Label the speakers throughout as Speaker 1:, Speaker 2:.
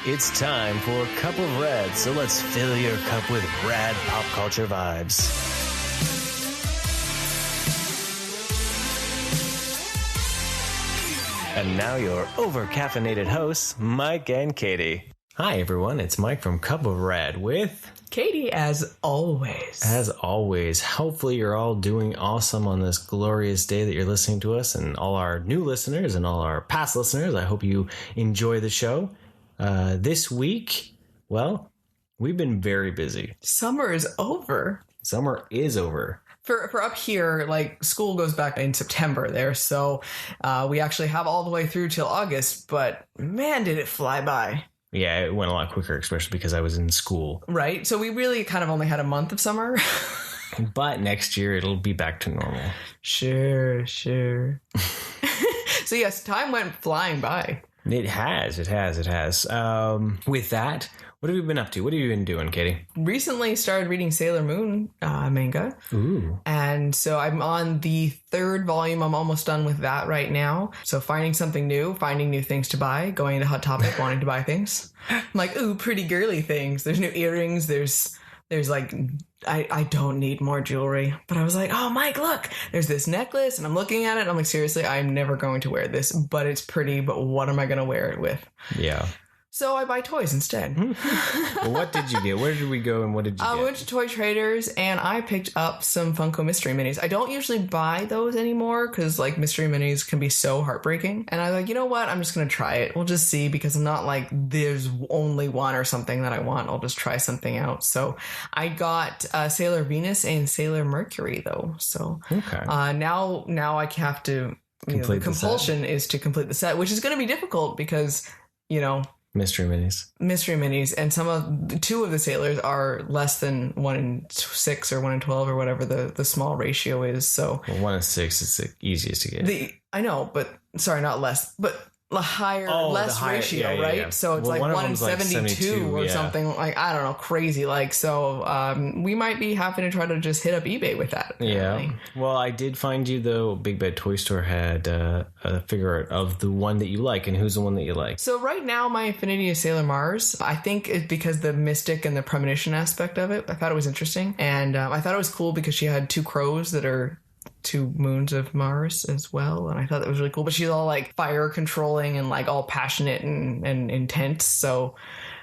Speaker 1: It's time for Cup of Rad, so let's fill your cup with rad pop culture vibes. And now your over-caffeinated hosts, Mike and Katie. Hi everyone, it's Mike from Cup of Rad with...
Speaker 2: Katie, as always.
Speaker 1: As always, hopefully you're all doing awesome on this glorious day that you're listening to us, and all our new listeners and all our past listeners, I hope you enjoy the show. This week, well, we've been very busy.
Speaker 2: Summer is over.
Speaker 1: Summer is over.
Speaker 2: For up here, like, school goes back in September there, so we actually have all the way through till August, but man, did it fly by.
Speaker 1: Yeah, it went a lot quicker, especially because I was in school.
Speaker 2: Right, so we really kind of only had a month of summer.
Speaker 1: But next year, it'll be back to normal.
Speaker 2: Sure. So yes, time went flying by.
Speaker 1: It has. With that, what have you been up to? What have you been doing, Katie?
Speaker 2: Recently started reading Sailor Moon manga.
Speaker 1: Ooh.
Speaker 2: And so I'm on the third volume. I'm almost done with that right now. So finding something new, finding new things to buy, going to Hot Topic, wanting to buy things. I'm like, ooh, pretty girly things. There's new earrings. There's like, I don't need more jewelry. But I was like, oh, Mike, look, there's this necklace. And I'm looking at it. And I'm like, seriously, I'm never going to wear this. But it's pretty. But what am I going to wear it with?
Speaker 1: Yeah.
Speaker 2: So I buy toys instead.
Speaker 1: Well, what did you get? Where did we go and what did you get?
Speaker 2: I went to Toy Traders and I picked up some Funko Mystery Minis. I don't usually buy those anymore because, like, Mystery Minis can be so heartbreaking. And I was like, you know what? I'm just going to try it. We'll just see, because I'm not like there's only one or something that I want. I'll just try something out. So I got Sailor Venus and Sailor Mercury, though. So
Speaker 1: okay.
Speaker 2: Now I have to... the compulsion is to complete the set, which is going to be difficult because,
Speaker 1: Mystery Minis,
Speaker 2: and two of the sailors are less than 1 in 6 or 1 in 12 or whatever the small ratio is. So
Speaker 1: 1 in 6 is the easiest to get.
Speaker 2: I know, but sorry, not less, but the less ratio,
Speaker 1: yeah,
Speaker 2: right?
Speaker 1: Yeah.
Speaker 2: So it's
Speaker 1: well,
Speaker 2: like 1 in 72 or something, like, I don't know, crazy. Like, so we might be having to try to just hit up eBay with that. Apparently.
Speaker 1: Yeah. Well, I did find you, though, Big Bad Toy Store had a figure art of the one that you like. And who's the one that you like? So
Speaker 2: right now, my affinity is Sailor Mars. I think it's because the mystic and the premonition aspect of it. I thought it was interesting. And I thought it was cool because she had 2 crows that are 2 moons of Mars as well, and I thought that was really cool. But she's all like fire controlling and like all passionate and intense, so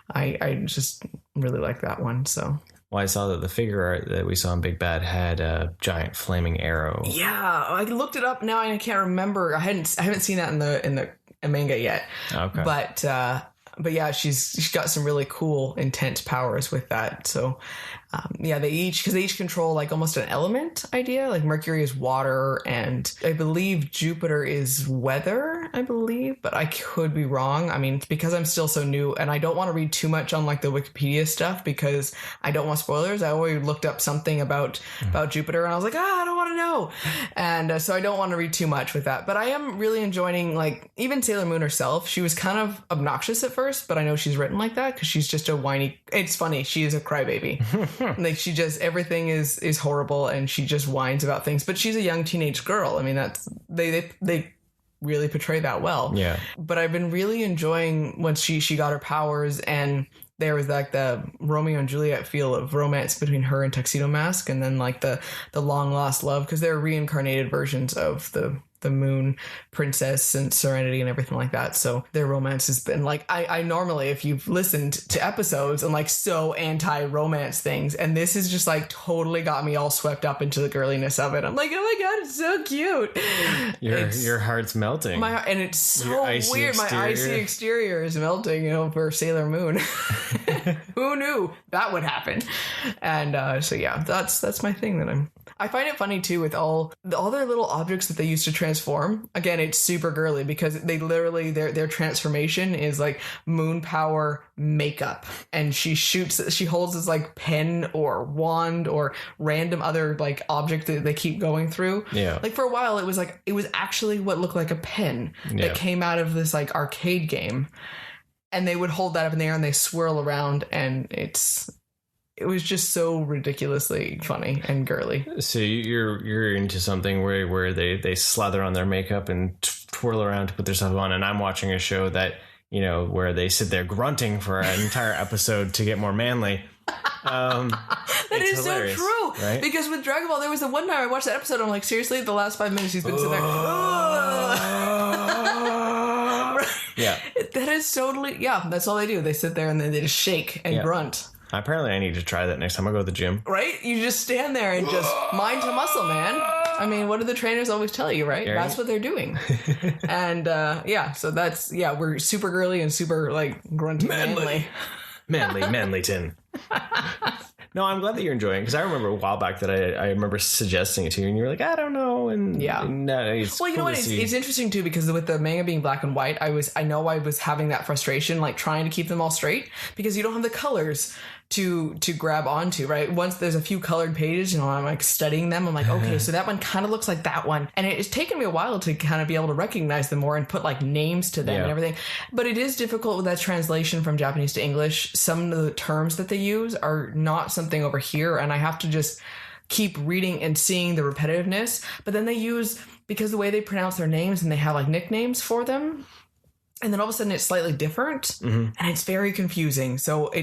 Speaker 2: I just really like that one. So
Speaker 1: I saw that the figure art that we saw in Big Bad had a giant flaming arrow.
Speaker 2: Yeah, I looked it up now and I can't remember. I haven't seen that in the manga yet.
Speaker 1: Okay.
Speaker 2: But yeah, she's got some really cool, intense powers with that. So, they each control like almost an element idea. Like Mercury is water, and I believe Jupiter is weather. But I could be wrong. I mean, because I'm still so new, and I don't want to read too much on like the Wikipedia stuff because I don't want spoilers. I already looked up something about Jupiter, and I was like, I don't want to know, and so I don't want to read too much with that. But I am really enjoying, like, even Sailor Moon herself. She was kind of obnoxious at first, but I know she's written like that because she's just a whiny. It's funny. She is a crybaby. Like, she just, everything is horrible, and she just whines about things. But she's a young teenage girl. I mean, that's they really portray that well. Yeah. But I've been really enjoying once she got her powers, and there was like the Romeo and Juliet feel of romance between her and Tuxedo Mask, and then like the long lost love, because they're reincarnated versions of the Moon Princess and Serenity and everything like that. So their romance has been like, I normally, if you've listened to episodes, I'm like so anti-romance things, and this has just like totally got me all swept up into the girliness of it. I'm like, oh my god, it's so cute.
Speaker 1: Your heart's melting.
Speaker 2: And it's so weird. My icy exterior is melting over Sailor Moon. Who knew that would happen? And so yeah, that's my thing that I find it funny too with all their little objects that they used to transform. Again, it's super girly because they literally their transformation is like moon power makeup, and she holds this like pen or wand or random other like object that they keep going through. Yeah. Like for a while it was actually what looked like a pen that came out of this like arcade game, and they would hold that up in the air and they swirl around, and it was just so ridiculously funny and girly. So
Speaker 1: you're into something where they slather on their makeup and twirl around to put their stuff on, and I'm watching a show that you know, where they sit there grunting for an entire episode to get more manly.
Speaker 2: That is so true.
Speaker 1: Right?
Speaker 2: Because with Dragon Ball, there was the one time I watched that episode, I'm like, seriously, the last 5 minutes he's been sitting there.
Speaker 1: Yeah.
Speaker 2: That is totally, that's all they do. They sit there and then they just shake and grunt.
Speaker 1: Apparently I need to try that next time I go to the gym.
Speaker 2: Right? You just stand there and just mind to muscle, man. I mean, what do the trainers always tell you, right? That's what they're doing. And so that's, we're super girly and super like grunty manly.
Speaker 1: Manlyton. No, I'm glad that you're enjoying it, because I remember a while back that I remember suggesting it to you, and you were like, I don't know. And it's
Speaker 2: well, you know what? It's interesting too, because with the manga being black and white, I know I was having that frustration, like trying to keep them all straight, because you don't have the colors to grab onto, right? Once there's a few colored pages, you know, I'm like studying them. I'm like, okay, so that one kind of looks like that one. And it's taken me a while to kind of be able to recognize them more and put like names to them and everything. But it is difficult with that translation from Japanese to English. Some of the terms that they use are not something over here. And I have to just keep reading and seeing the repetitiveness. But then they use, because the way they pronounce their names and they have like nicknames for them, and then all of a sudden it's slightly different and it's very confusing. So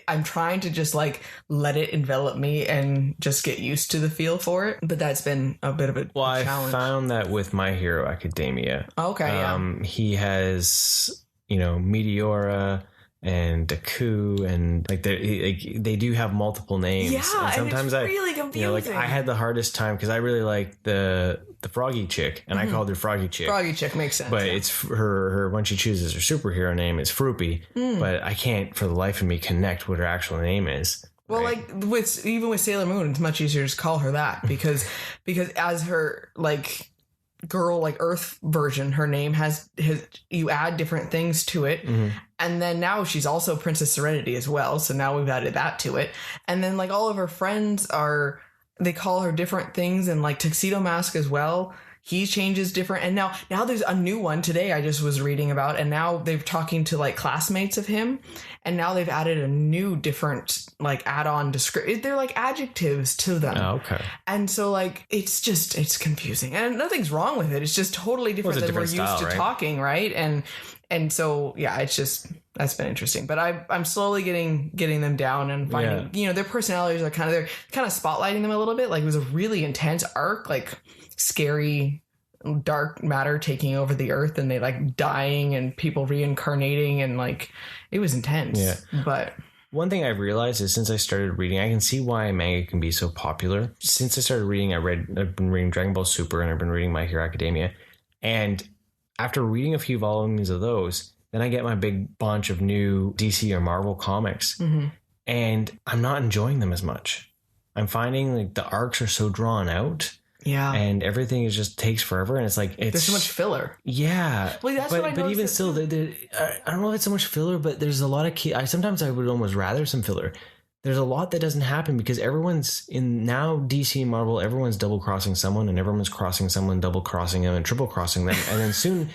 Speaker 2: I'm trying to just like let it envelop me and just get used to the feel for it. But that's been a bit of a challenge.
Speaker 1: I found that with My Hero Academia.
Speaker 2: Okay,
Speaker 1: he has, you know, Meteora and Deku, and like they do have multiple names.
Speaker 2: Yeah,
Speaker 1: and sometimes
Speaker 2: it's really confusing.
Speaker 1: You know, like I had the hardest time because I really like the Froggy chick, and I called her Froggy Chick.
Speaker 2: Froggy Chick makes sense.
Speaker 1: But it's her when she chooses her superhero name, it's Froopy. But I can't for the life of me connect what her actual name is.
Speaker 2: Well,
Speaker 1: right?
Speaker 2: like even with Sailor Moon, it's much easier to just call her that because as her like girl, like Earth version, her name has you add different things to it. And then now she's also Princess Serenity as well. So now we've added that to it. And then like all of her friends they call her different things, and like Tuxedo Mask as well. He changes different. And now there's a new one today I just was reading about. And now they're talking to like classmates of him. And now they've added a new different like add-on description. They're like adjectives to them.
Speaker 1: Oh, okay.
Speaker 2: And so like, it's confusing, and nothing's wrong with it. It's just totally different than we're used to talking. Right. And so, that's been interesting, but I'm slowly getting them down and finding, you know, their personalities are they're kind of spotlighting them a little bit. Like it was a really intense arc, like scary dark matter taking over the earth and they like dying and people reincarnating, and like it was intense. Yeah. But
Speaker 1: one thing I've realized is since I started reading, I can see why manga can be so popular. Since I started reading, I've been reading Dragon Ball Super, and I've been reading My Hero Academia. And after reading a few volumes of those, then I get my big bunch of new DC or Marvel comics. And I'm not enjoying them as much. I'm finding like the arcs are so drawn out. Yeah. And everything just takes forever. And it's like,
Speaker 2: there's so much filler.
Speaker 1: Yeah.
Speaker 2: Well, that's what I
Speaker 1: but even still, I don't know if it's so much filler, but there's a lot of sometimes I would almost rather some filler. There's a lot that doesn't happen because everyone's in now DC and Marvel, everyone's double crossing someone, and everyone's crossing someone, double crossing them and triple crossing them. And then soon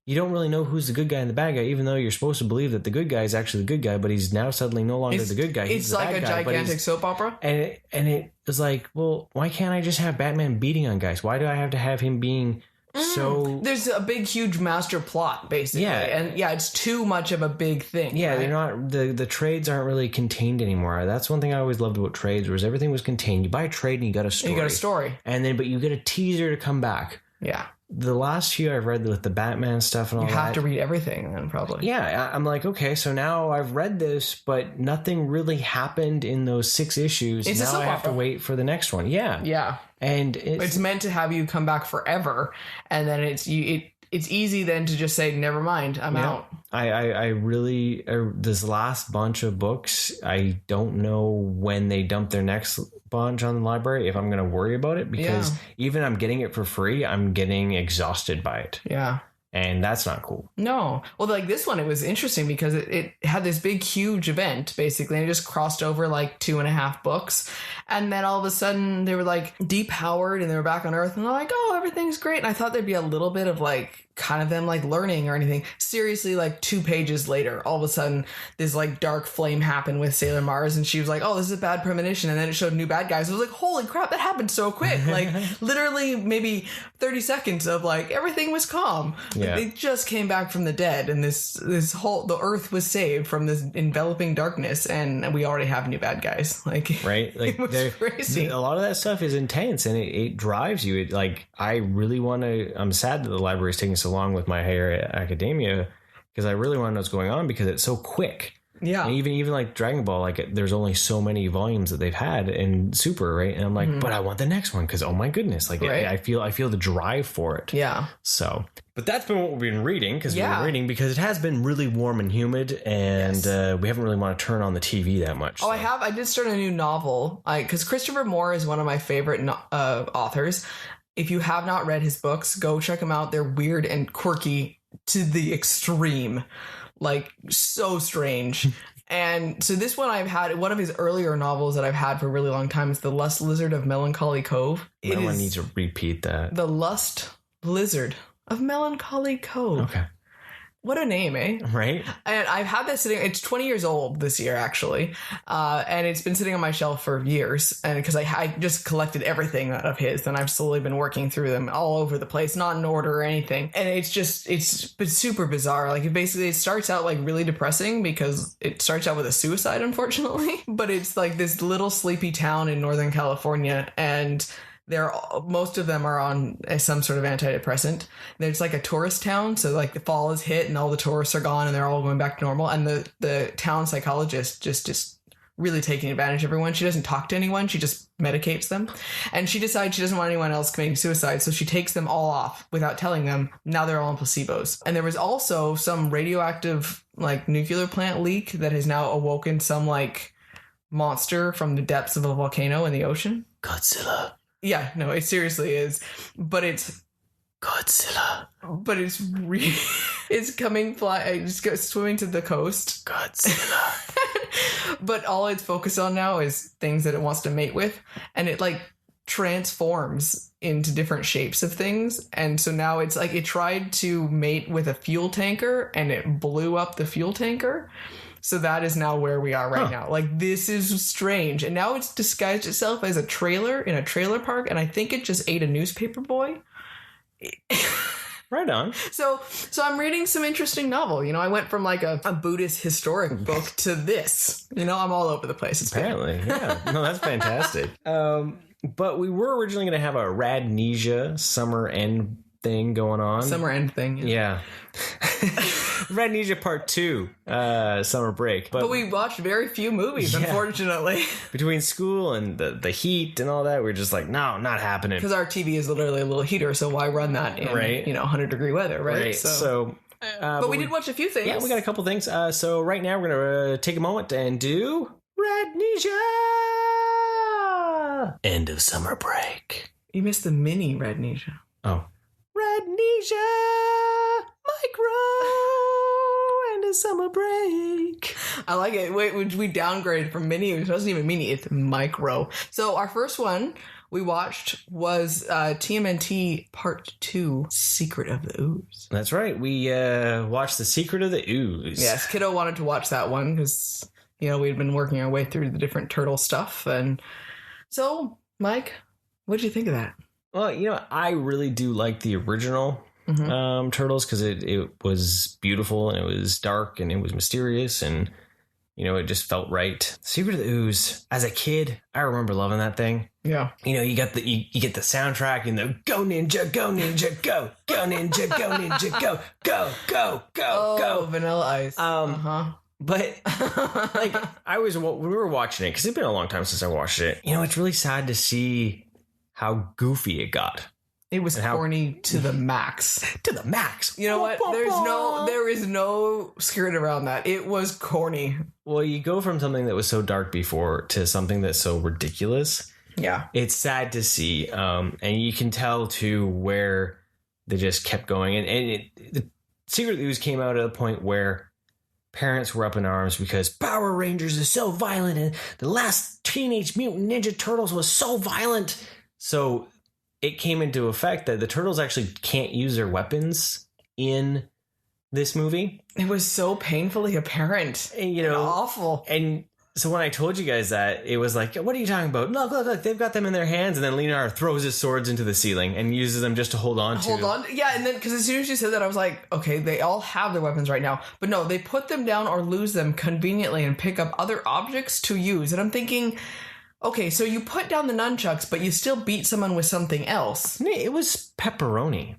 Speaker 1: you don't really know who's the good guy and the bad guy, even though you're supposed to believe that the good guy is actually the good guy, but he's now suddenly no longer the good guy. He's
Speaker 2: it's like a gigantic soap opera.
Speaker 1: And it was like, well, why can't I just have Batman beating on guys? Why do I have to have him being so...
Speaker 2: There's a big, huge master plot, basically. Yeah. And it's too much of a big thing.
Speaker 1: Yeah,
Speaker 2: right?
Speaker 1: They're not... The trades aren't really contained anymore. That's one thing I always loved about trades, was everything was contained. You buy a trade and you got a story.
Speaker 2: You got a story.
Speaker 1: And then, but you get a teaser to come back.
Speaker 2: Yeah.
Speaker 1: The last few I've read with the Batman stuff and all that.
Speaker 2: You have to read everything then, probably.
Speaker 1: Yeah, I'm like, okay, so now I've read this, but nothing really happened in those 6 issues.
Speaker 2: It's
Speaker 1: now I have to wait for the next one. Yeah.
Speaker 2: Yeah.
Speaker 1: And
Speaker 2: it's meant to have you come back forever, and then it's easy then to just say, never mind, I'm out.
Speaker 1: I really, this last bunch of books, I don't know when they dump their next bunch on the library, if I'm going to worry about it, because even I'm getting it for free, I'm getting exhausted by it.
Speaker 2: Yeah.
Speaker 1: And that's not cool.
Speaker 2: No. Well, like this one, it was interesting because it had this big, huge event, basically, and it just crossed over like 2.5 books. And then all of a sudden they were like depowered and they were back on Earth and they're like, oh, everything's great. And I thought there'd be a little bit of like kind of them like learning or anything. Seriously, like 2 pages later, all of a sudden this like dark flame happened with Sailor Mars and she was like, oh, this is a bad premonition. And then it showed new bad guys. I was like, holy crap, that happened so quick. Like literally maybe 30 seconds of like everything was calm.
Speaker 1: Yeah.
Speaker 2: They just came back from the dead, and the Earth was saved from this enveloping darkness, and we already have new bad guys. Like,
Speaker 1: right? Like,
Speaker 2: it was crazy.
Speaker 1: A lot of that stuff is intense, and it drives you. I really want to. I'm sad that the library is taking so long with My Hero Academia, because I really want to know what's going on, because it's so quick.
Speaker 2: Yeah.
Speaker 1: And even like Dragon Ball, like there's only so many volumes that they've had in Super, right? And I'm like, but I want the next one, because oh my goodness, like
Speaker 2: right?
Speaker 1: I feel the drive for it.
Speaker 2: Yeah.
Speaker 1: So, but that's been what we've been reading, because it has been really warm and humid, and we haven't really want to turn on the TV that much.
Speaker 2: Oh, so. I did start a new novel, because Christopher Moore is one of my favorite authors. If you have not read his books, go check them out. They're weird and quirky to the extreme. Like, so strange. And so this one one of his earlier novels that I've had for a really long time is The Lust Lizard of Melancholy Cove.
Speaker 1: I need to repeat that.
Speaker 2: The Lust Lizard of Melancholy Cove.
Speaker 1: Okay.
Speaker 2: What a name, eh?
Speaker 1: Right?
Speaker 2: And I've had this sitting, it's 20 years old this year, actually. And it's been sitting on my shelf for years. And because I just collected everything of his, and I've slowly been working through them all over the place, not in order or anything. And it's been super bizarre. Like, it starts out like really depressing, because it starts out with a suicide, unfortunately. But it's like this little sleepy town in Northern California, and most of them are on some sort of antidepressant. There's like a tourist town, so like the fall is hit and all the tourists are gone and they're all going back to normal. And the town psychologist just really taking advantage of everyone. She doesn't talk to anyone. She just medicates them. And she decides she doesn't want anyone else committing suicide, so she takes them all off without telling them. Now they're all on placebos. And there was also some radioactive like nuclear plant leak that has now awoken some like monster from the depths of a volcano in the ocean.
Speaker 1: Godzilla.
Speaker 2: Yeah, no, it seriously is. But it's
Speaker 1: Godzilla.
Speaker 2: But it's it's swimming to the coast.
Speaker 1: Godzilla.
Speaker 2: But all it's focused on now is things that it wants to mate with, and it like transforms into different shapes of things. And so now it's like it tried to mate with a fuel tanker and it blew up the fuel tanker. So that is now where we are right now. Like, this is strange. And now it's disguised itself as a trailer in a trailer park. And I think it just ate a newspaper boy.
Speaker 1: Right on.
Speaker 2: So I'm reading some interesting novel. You know, I went from like a Buddhist historic book to this. You know, I'm all over the place.
Speaker 1: Apparently. Yeah. No, that's fantastic. But we were originally going to have a Radnesia summer end thing going on.
Speaker 2: Summer end thing.
Speaker 1: Yeah. Radnesia Part 2, summer break.
Speaker 2: But we watched very few movies, unfortunately.
Speaker 1: Between school and the heat and all that, we're just like, no, not happening.
Speaker 2: Because our TV is literally a little heater, so why run that in, 100-degree weather, right?
Speaker 1: So
Speaker 2: but we did watch a few things.
Speaker 1: Yeah, we got a couple things. So right now we're going to take a moment and do Radnesia! End of summer break.
Speaker 2: You missed the mini Radnesia.
Speaker 1: Oh. Radnesia Micro and a summer break.
Speaker 2: I like it. Wait, we downgraded from mini. It wasn't even mini. It's micro. So our first one we watched was TMNT Part 2, Secret of the Ooze.
Speaker 1: That's right. We watched The Secret of the Ooze.
Speaker 2: Yes, Kiddo wanted to watch that one because, we had been working our way through the different turtle stuff. And so, Mike, what did you think of that?
Speaker 1: Well, I really do like the original Turtles, because it was beautiful and it was dark and it was mysterious and, it just felt right. Secret of the Ooze, as a kid, I remember loving that thing.
Speaker 2: Yeah.
Speaker 1: You get the soundtrack and the go ninja, go ninja, go ninja, go ninja, go, go.
Speaker 2: Vanilla Ice.
Speaker 1: But like when we were watching it, because it's been a long time since I watched it, it's really sad to see how goofy it got.
Speaker 2: It was corny to the max.
Speaker 1: To the max.
Speaker 2: You know what? There is no skirt around that. It was corny.
Speaker 1: Well, you go from something that was so dark before to something that's so ridiculous.
Speaker 2: Yeah.
Speaker 1: It's sad to see. And you can tell too where they just kept going. And the Secret of the Ooze came out at a point where parents were up in arms because Power Rangers is so violent and the last Teenage Mutant Ninja Turtles was so violent. So it came into effect that the Turtles actually can't use their weapons in this movie.
Speaker 2: It was so painfully apparent.
Speaker 1: And,
Speaker 2: awful.
Speaker 1: And So when I told you guys that, it was like, what are you talking about? Look, they've got them in their hands. And then Leonardo throws his swords into the ceiling and uses them just to hold on to.
Speaker 2: Hold on. Yeah, and then, because as soon as you said that, I was like, okay, they all have their weapons right now. But no, they put them down or lose them conveniently and pick up other objects to use. And I'm thinking, okay, so you put down the nunchucks, but you still beat someone with something else.
Speaker 1: It was pepperoni.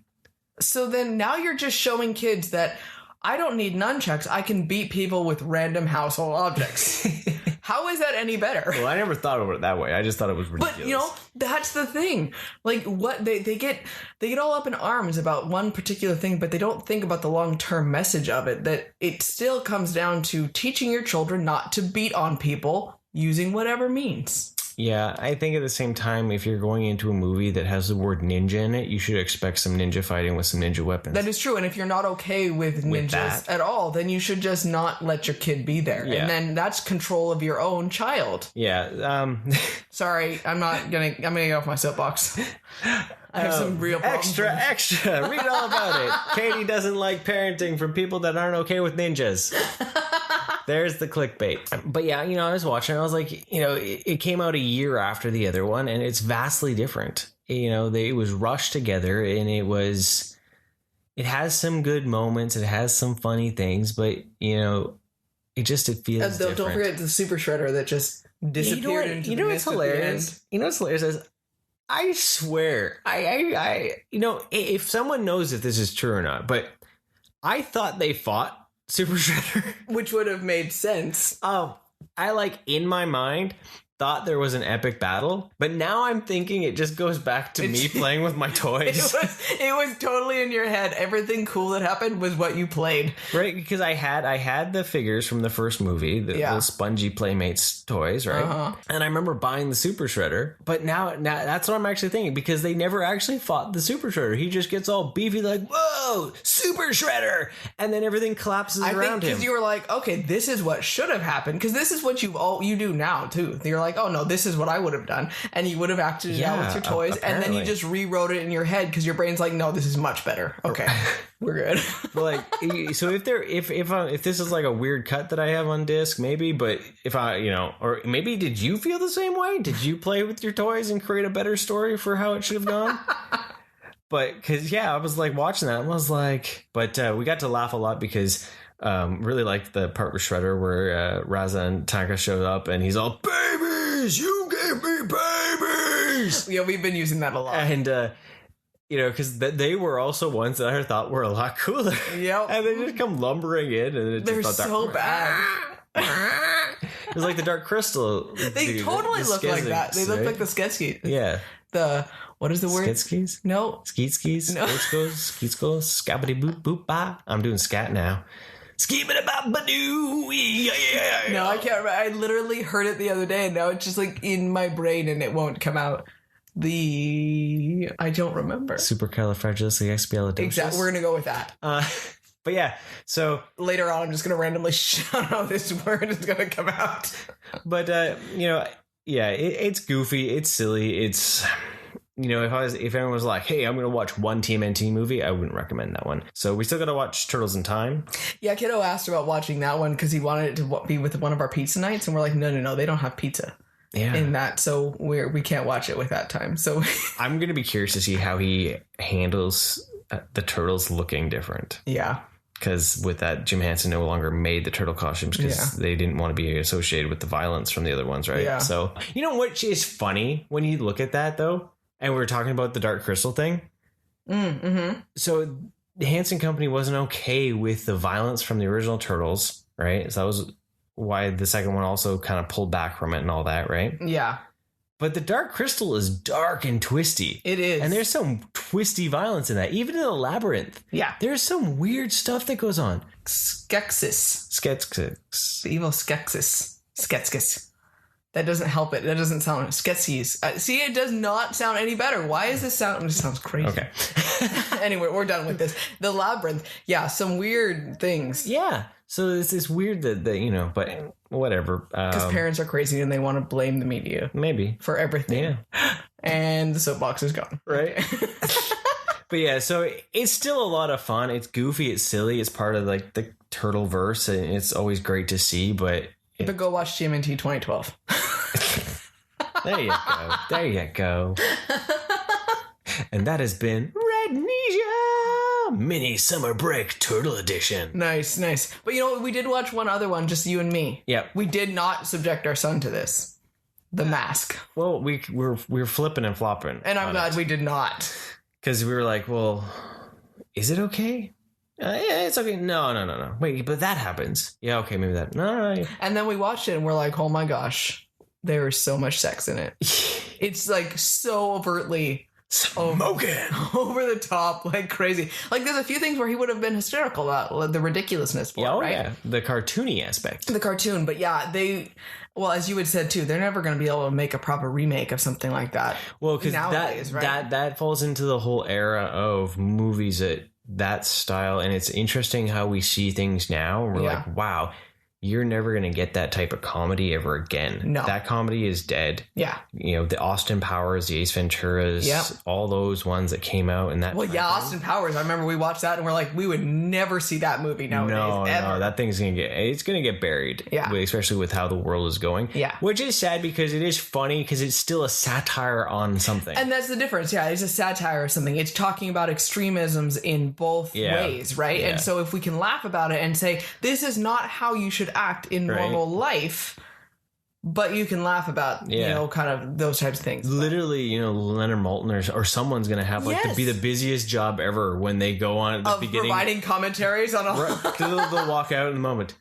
Speaker 2: So then now you're just showing kids that I don't need nunchucks. I can beat people with random household objects. How is that any better?
Speaker 1: Well, I never thought of it that way. I just thought it was ridiculous.
Speaker 2: But, you know, that's the thing. Like, what they get all up in arms about one particular thing, but they don't think about the long-term message of it, that it still comes down to teaching your children not to beat on people using whatever means.
Speaker 1: Yeah, I think at the same time, if you're going into a movie that has the word ninja in it, you should expect some ninja fighting with some ninja weapons.
Speaker 2: That is true. And if you're not okay with ninjas at all, then you should just not let your kid be there. Yeah. And then that's control of your own child.
Speaker 1: Yeah.
Speaker 2: Sorry, I'm going to get off my soapbox. I have some real problems.
Speaker 1: Extra. Read all about it. Katie doesn't like parenting from people that aren't okay with ninjas. There's the clickbait. But yeah, you know, I was watching, I was like, you know, it came out a year after the other one, and it's vastly different. You know, it was rushed together, and it has some good moments, it has some funny things, but, you know, it feels different.
Speaker 2: Don't forget the Super Shredder that just disappeared into the mist at the end.
Speaker 1: You know what's hilarious is, I swear, I you know, if someone knows if this is true or not, but I thought they fought Super Shredder.
Speaker 2: Which would have made sense.
Speaker 1: I in my mind thought there was an epic battle, but now I'm thinking it just goes back to me playing with my toys.
Speaker 2: It was totally in your head. Everything cool that happened was what you played.
Speaker 1: Right, because I had the figures from the first movie, the spongy Playmates toys, right? Uh-huh. And I remember buying the Super Shredder, but now that's what I'm actually thinking, because they never actually fought the Super Shredder. He just gets all beefy like, whoa, Super Shredder! And then everything collapses around him.
Speaker 2: Because you were like, okay, this is what should have happened, because this is what you do now, too. You're like, oh no, this is what I would have done, and you would have acted it out with your toys, and then you just rewrote it in your head because your brain's like, no, this is much better. Okay, we're good.
Speaker 1: So if this is like a weird cut that I have on disc, maybe, but if I, you know, or maybe did you feel the same way? Did you play with your toys and create a better story for how it should have gone? But because I was like watching that, and I was like, but we got to laugh a lot because. Really liked the part with Shredder where Raza and Tanka showed up and he's all, babies, you gave me babies.
Speaker 2: Yeah, we've been using that a lot.
Speaker 1: And, you know, because they were also ones that I thought were a lot cooler.
Speaker 2: Yep.
Speaker 1: And they just come lumbering in and
Speaker 2: they're so bad.
Speaker 1: It was like the Dark Crystal.
Speaker 2: They totally look like that. They look like the Sketskis.
Speaker 1: Yeah.
Speaker 2: What is the word?
Speaker 1: Skitskis?
Speaker 2: No.
Speaker 1: Skeet skis? No. Skeet skos? Scabbity boop boop ba. I'm doing scat now. Skibidi-ba-ba-doo, yeah.
Speaker 2: No, I can't remember. I literally heard it the other day, and now it's just like in my brain, and it won't come out. I don't remember.
Speaker 1: Supercalifragilisticexpialidocious.
Speaker 2: Exactly. We're gonna go with that.
Speaker 1: But yeah, so
Speaker 2: later on, I'm just gonna randomly shout out this word is gonna come out.
Speaker 1: But you know, yeah, it's goofy, it's silly, it's. You know, if anyone was like, hey, I'm going to watch one TMNT movie, I wouldn't recommend that one. So we still got to watch Turtles in Time.
Speaker 2: Yeah, Kiddo asked about watching that one because he wanted it to be with one of our pizza nights. And we're like, no, they don't have pizza in that. So we can't watch it with that time. So
Speaker 1: I'm going to be curious to see how he handles the turtles looking different.
Speaker 2: Yeah.
Speaker 1: Because with that, Jim Henson no longer made the turtle costumes because they didn't want to be associated with the violence from the other ones, right?
Speaker 2: Yeah.
Speaker 1: So, you know what is funny when you look at that, though? And we were talking about the Dark Crystal thing.
Speaker 2: Mm-hmm.
Speaker 1: So the Hanson Company wasn't okay with the violence from the original Turtles, right? So that was why the second one also kind of pulled back from it and all that, right?
Speaker 2: Yeah.
Speaker 1: But the Dark Crystal is dark and twisty.
Speaker 2: It is.
Speaker 1: And there's some twisty violence in that. Even in the Labyrinth.
Speaker 2: Yeah.
Speaker 1: There's some weird stuff that goes on.
Speaker 2: Skeksis. The evil Skeksis. That doesn't help it. That doesn't sound Skeksis. See, it does not sound any better. Why is this sound? It sounds crazy.
Speaker 1: Okay.
Speaker 2: Anyway, we're done with this. The Labyrinth. Yeah, some weird things.
Speaker 1: Yeah. So it's weird that you know, but whatever.
Speaker 2: Because parents are crazy and they want to blame the media.
Speaker 1: Maybe.
Speaker 2: For everything.
Speaker 1: Yeah.
Speaker 2: And the soapbox is gone.
Speaker 1: Right. But yeah, so it's still a lot of fun. It's goofy. It's silly. It's part of like the turtle verse, and it's always great to see. But
Speaker 2: But go watch TMNT 2012.
Speaker 1: There you go. There you go. And that has been Radnesia Mini Summer Break Turtle Edition.
Speaker 2: Nice. But you know what? We did watch one other one, just you and me.
Speaker 1: Yep.
Speaker 2: We did not subject our son to this. The Mask.
Speaker 1: Well, we were flipping and flopping.
Speaker 2: And I'm glad we did not.
Speaker 1: Because we were like, well, is it okay? Yeah, it's okay. No. Wait, but that happens. Yeah, okay, maybe that. No.
Speaker 2: And then we watched it and we're like, oh my gosh, there is so much sex in it. It's like so overtly
Speaker 1: smoking
Speaker 2: over the top, like crazy. Like there's a few things where he would have been hysterical about the ridiculousness for it, right? Yeah,
Speaker 1: the cartoony aspect.
Speaker 2: The cartoon, but yeah, well, as you had said too, they're never going to be able to make a proper remake of something like that.
Speaker 1: Well, because that falls into the whole era of movies that style, and it's interesting how we see things now, and we're like, wow, you're never going to get that type of comedy ever again. No. That comedy is dead.
Speaker 2: Yeah.
Speaker 1: You know, the Austin Powers, the Ace Venturas, all those ones that came out. And that.
Speaker 2: Well, yeah, Austin Powers. I remember we watched that and we're like, we would never see that movie nowadays. No,
Speaker 1: that thing's going to get buried.
Speaker 2: Yeah.
Speaker 1: Especially with how the world is going.
Speaker 2: Yeah.
Speaker 1: Which is sad because it is funny because it's still a satire on something.
Speaker 2: And that's the difference. Yeah. It's a satire or something. It's talking about extremisms in both ways, right? Yeah. And so if we can laugh about it and say, this is not how you should act in normal life, but you can laugh about you know, kind of those types of things.
Speaker 1: Literally, you know, Leonard Maltin or someone's gonna have like to be the busiest job ever when they go on at the beginning,
Speaker 2: providing commentaries on all.
Speaker 1: They'll walk out in the moment.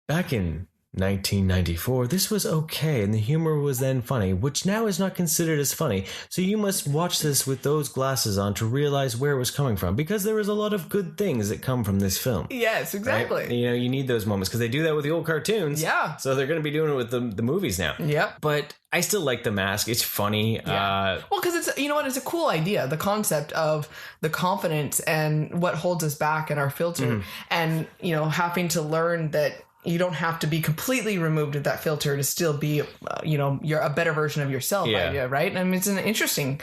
Speaker 1: Back in 1994, this was okay, and the humor was then funny, which now is not considered as funny. So you must watch this with those glasses on to realize where it was coming from, because there was a lot of good things that come from this film.
Speaker 2: Yes, exactly.
Speaker 1: Right? You know, you need those moments because they do that with the old cartoons. Yeah. So they're going to be doing it with the movies now.
Speaker 2: Yep.
Speaker 1: But I still like The Mask. It's funny.
Speaker 2: Yeah. Well, because it's, you know what, it's a cool idea. The concept of the confidence and what holds us back and our filter, and, you know, having to learn that you don't have to be completely removed of that filter to still be, you know, you're a better version of yourself idea, right? I mean, it's an interesting,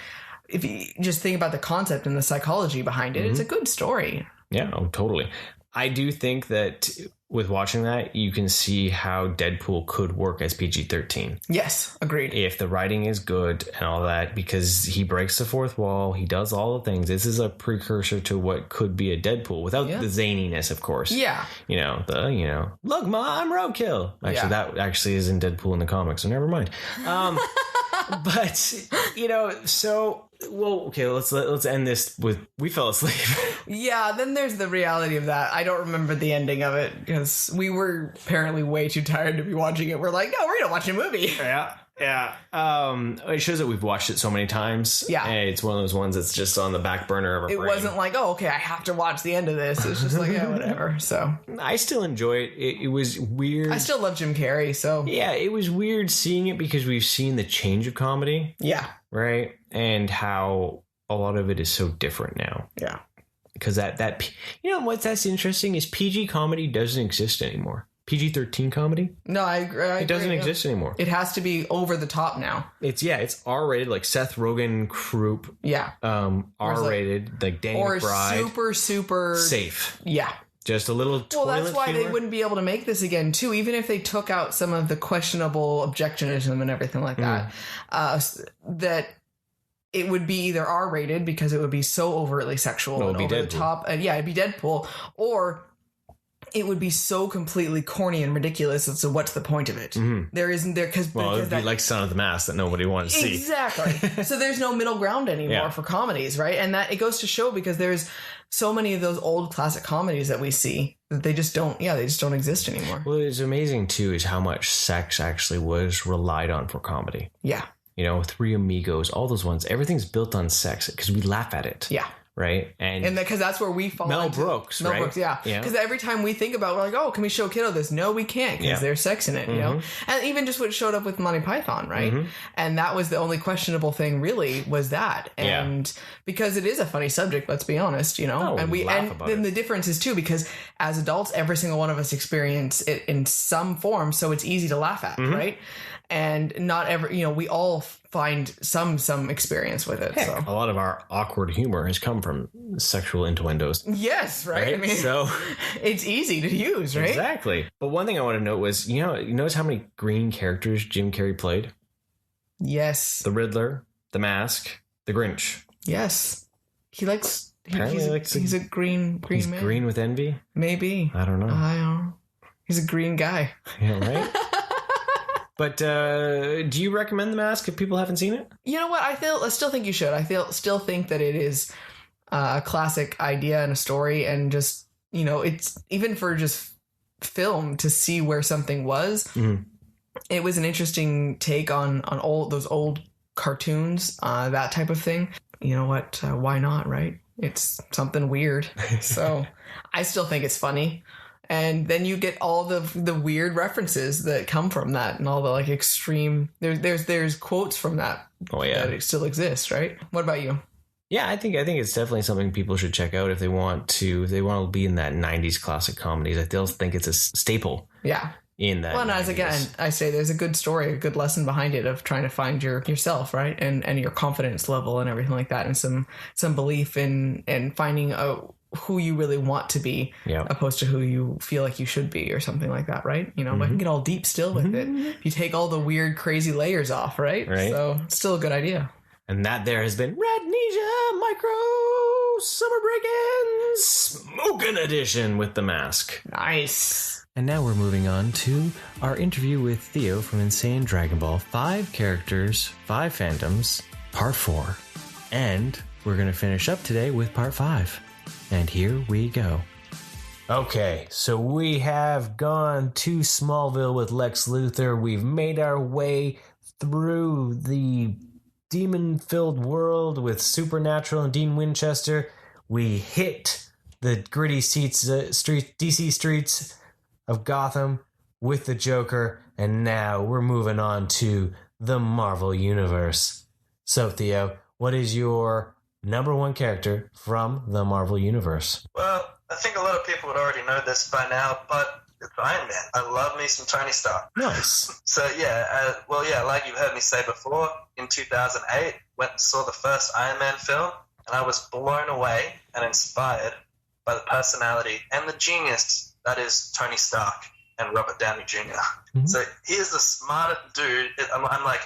Speaker 2: if you just think about the concept and the psychology behind it, it's a good story.
Speaker 1: Yeah, totally. I do think that with watching that, you can see how Deadpool could work as PG-13.
Speaker 2: Yes, agreed.
Speaker 1: If the writing is good and all that, because he breaks the fourth wall, he does all the things. This is a precursor to what could be a Deadpool without the zaniness, of course. Yeah. You know, look, Ma, I'm roadkill. Actually, that actually is in Deadpool in the comics, so never mind. But, you know, so... Well, okay, let's end this with we fell asleep.
Speaker 2: Yeah, then there's the reality of that. I don't remember the ending of it because we were apparently way too tired to be watching it. We're like, no, we're gonna watch a movie.
Speaker 1: Yeah. It shows that we've watched it so many times. Yeah. And it's one of those ones that's just on the back burner of our brain.
Speaker 2: It wasn't like, oh, okay, I have to watch the end of this. It's just like, yeah, whatever. So
Speaker 1: I still enjoy it. It was weird.
Speaker 2: I still love Jim Carrey, so
Speaker 1: yeah, it was weird seeing it because we've seen the change of comedy. Yeah. Right? And how a lot of it is so different now. Yeah. Because that you know that's interesting is PG comedy doesn't exist anymore. PG-13 comedy?
Speaker 2: No, I agree.
Speaker 1: It doesn't exist anymore.
Speaker 2: It has to be over the top now.
Speaker 1: It's R-rated, like Seth Rogen, Croup. Yeah. R-rated, like Danny McBride.
Speaker 2: Or super
Speaker 1: safe.
Speaker 2: Yeah.
Speaker 1: Just a little toilet
Speaker 2: Well, that's why
Speaker 1: humor.
Speaker 2: they wouldn't be able to make this again, too, even if they took out some of the questionable objectionism and everything like that. That it would be either R-rated because it would be so overtly sexual and over the top. Yeah, it'd be Deadpool. Or it would be so completely corny and ridiculous. And so what's the point of it? There isn't there because
Speaker 1: it would be like Son of the Mask that nobody wanted to see.
Speaker 2: Exactly. So there's no middle ground anymore for comedies, right? And that it goes to show because there's so many of those old classic comedies that we see that they just don't exist anymore.
Speaker 1: Well, it's amazing too is how much sex actually was relied on for comedy. Yeah. You know, Three Amigos, all those ones, everything's built on sex because we laugh at it. Yeah. Right. And
Speaker 2: because that's where we fall.
Speaker 1: Mel Brooks, right? Mel Brooks,
Speaker 2: yeah. Because every time we think about it, we're like, oh, can we show kiddo this? No, we can't because there's sex in it, you know? And even just what showed up with Monty Python, right? And that was the only questionable thing really was that. And because it is a funny subject, let's be honest, you know? And then the difference is too, because as adults, every single one of us experience it in some form. So it's easy to laugh at, right? And not ever, we all find some experience with it.
Speaker 1: Heck,
Speaker 2: so
Speaker 1: a lot of our awkward humor has come from sexual innuendos.
Speaker 2: yes, right? I mean,
Speaker 1: so
Speaker 2: it's easy to use, right?
Speaker 1: Exactly. But one thing I want to note was, you notice how many green characters Jim Carrey played?
Speaker 2: Yes.
Speaker 1: The Riddler, the Mask, the Grinch.
Speaker 2: Yes. He likes.
Speaker 1: Apparently
Speaker 2: He's a green
Speaker 1: he's
Speaker 2: man.
Speaker 1: Green with envy.
Speaker 2: Maybe.
Speaker 1: I don't know.
Speaker 2: I don't know. He's a green guy.
Speaker 1: Yeah, right. But do you recommend The Mask if people haven't seen it?
Speaker 2: You know what? I still think you should. Still think that it is a classic idea and a story, and just it's even for just film to see where something was.
Speaker 1: Mm-hmm.
Speaker 2: It was an interesting take on those old cartoons, that type of thing. You know what? Why not? Right? It's something weird. So I still think it's funny. And then you get all the weird references that come from that, and all the like extreme. There's quotes from that.
Speaker 1: Oh yeah,
Speaker 2: that it still exists, right? What about you?
Speaker 1: Yeah, I think it's definitely something people should check out if they want to. If they want to be in that '90s classic comedies. I still think it's a staple.
Speaker 2: Yeah. In that. Well, as again, I say there's a good story, a good lesson behind it of trying to find yourself, right, and your confidence level and everything like that, and some belief in finding out who you really want to be, opposed to who you feel like you should be, or something like that, right? I can get all deep still with it. If you take all the weird, crazy layers off, right? So it's still a good idea.
Speaker 1: And that there has been Radnesia Micro Summer Break-In Smokin' Edition with The Mask.
Speaker 2: Nice.
Speaker 1: And now we're moving on to our interview with Theo from Insayiandragonball. 5 characters, 5 fandoms, part 4. And we're going to finish up today with part 5. And here we go. Okay, so we have gone to Smallville with Lex Luthor. We've made our way through the demon-filled world with Supernatural and Dean Winchester. We hit the gritty DC streets of Gotham with the Joker, and now we're moving on to the Marvel Universe. So, Theo, what is your number 1 character from the Marvel Universe?
Speaker 3: Well, I think a lot of people would already know this by now, but it's Iron Man. I love me some Tony Stark.
Speaker 1: Nice.
Speaker 3: So, like you've heard me say before, in 2008, went and saw the first Iron Man film, and I was blown away and inspired by the personality and the genius that is Tony Stark and Robert Downey Jr. Mm-hmm. So here's the smartest dude. I'm like,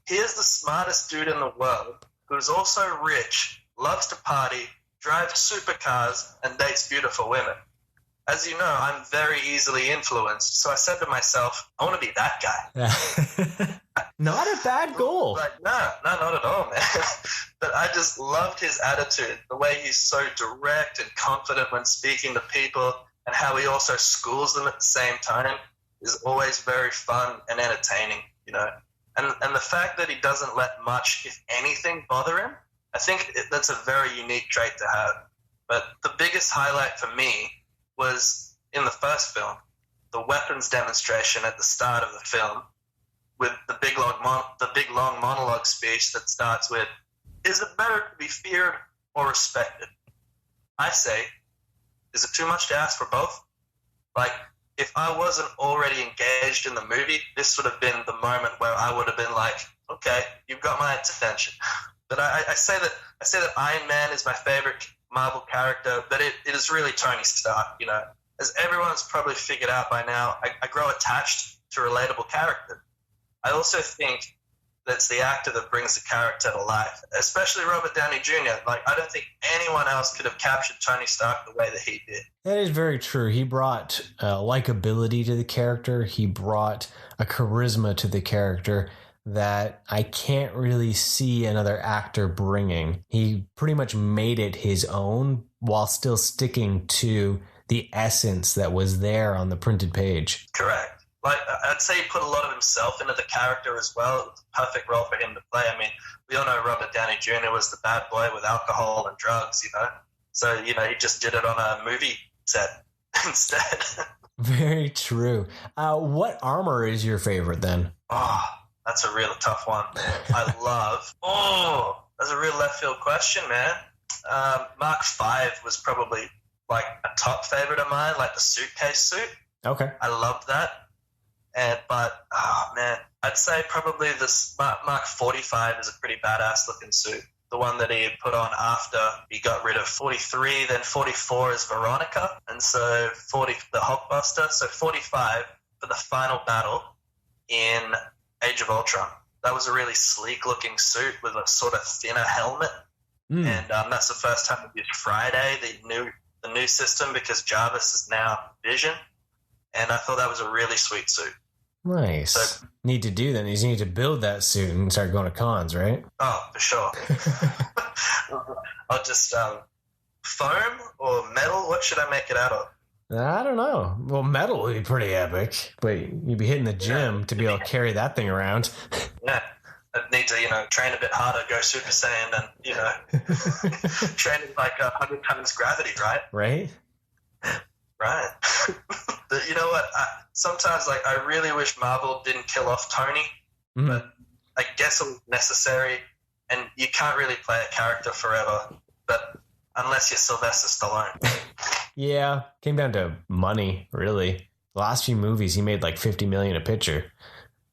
Speaker 3: here's the smartest dude in the world who's also rich, loves to party, drives supercars, and dates beautiful women. As you know, I'm very easily influenced, so I said to myself, I want to be that guy.
Speaker 1: Not a bad goal.
Speaker 3: But no, not at all, man. But I just loved his attitude, the way he's so direct and confident when speaking to people, and how he also schools them at the same time is always very fun and entertaining, And the fact that he doesn't let much, if anything, bother him, I think that's a very unique trait to have. But the biggest highlight for me was in the first film, the weapons demonstration at the start of the film, with the big long monologue speech that starts with, "Is it better to be feared or respected?" I say, is it too much to ask for both? Like, if I wasn't already engaged in the movie, this would have been the moment where I would have been like, okay, you've got my attention. But I say that Iron Man is my favorite Marvel character, but it is really Tony Stark, As everyone's probably figured out by now, I grow attached to relatable characters. I also think that's the actor that brings the character to life, especially Robert Downey Jr. Like, I don't think anyone else could have captured Tony Stark the way that he did.
Speaker 1: That is very true. He brought likability to the character. He brought a charisma to the character that I can't really see another actor bringing. He pretty much made it his own while still sticking to the essence that was there on the printed page.
Speaker 3: Correct. Like, I'd say he put a lot of himself into the character as well. It was a perfect role for him to play. I mean, we all know Robert Downey Jr. was the bad boy with alcohol and drugs, So, he just did it on a movie set instead.
Speaker 1: Very true. What armor is your favorite then?
Speaker 3: Oh, that's a real tough one. That's a real left field question, man. Mark V was probably like a top favorite of mine, like the suitcase suit.
Speaker 1: Okay.
Speaker 3: I loved that. But oh man, I'd say probably this Mark 45 is a pretty badass looking suit. The one that he had put on after he got rid of 43, then 44 is Veronica, and so 40 the Hulkbuster. So 45 for the final battle in Age of Ultron. That was a really sleek looking suit with a sort of thinner helmet, and that's the first time we used Friday, the new system, because Jarvis is now Vision, and I thought that was a really sweet suit.
Speaker 1: Nice. So, need to do that is you need to build that suit and start going to cons, right?
Speaker 3: Oh, for sure. I'll just foam or metal. What should I make it out of?
Speaker 1: I don't know. Well, metal would be pretty epic, but you'd be hitting the gym to be able to carry that thing around.
Speaker 3: Yeah. I'd need to, train a bit harder, go Super Saiyan, and, train like 100 times gravity, right?
Speaker 1: Right.
Speaker 3: Right. But you know what? Sometimes, I really wish Marvel didn't kill off Tony, but I guess it was necessary, and you can't really play a character forever, but unless you're Sylvester Stallone.
Speaker 1: Yeah, came down to money, really. The last few movies, he made like $50 million a picture,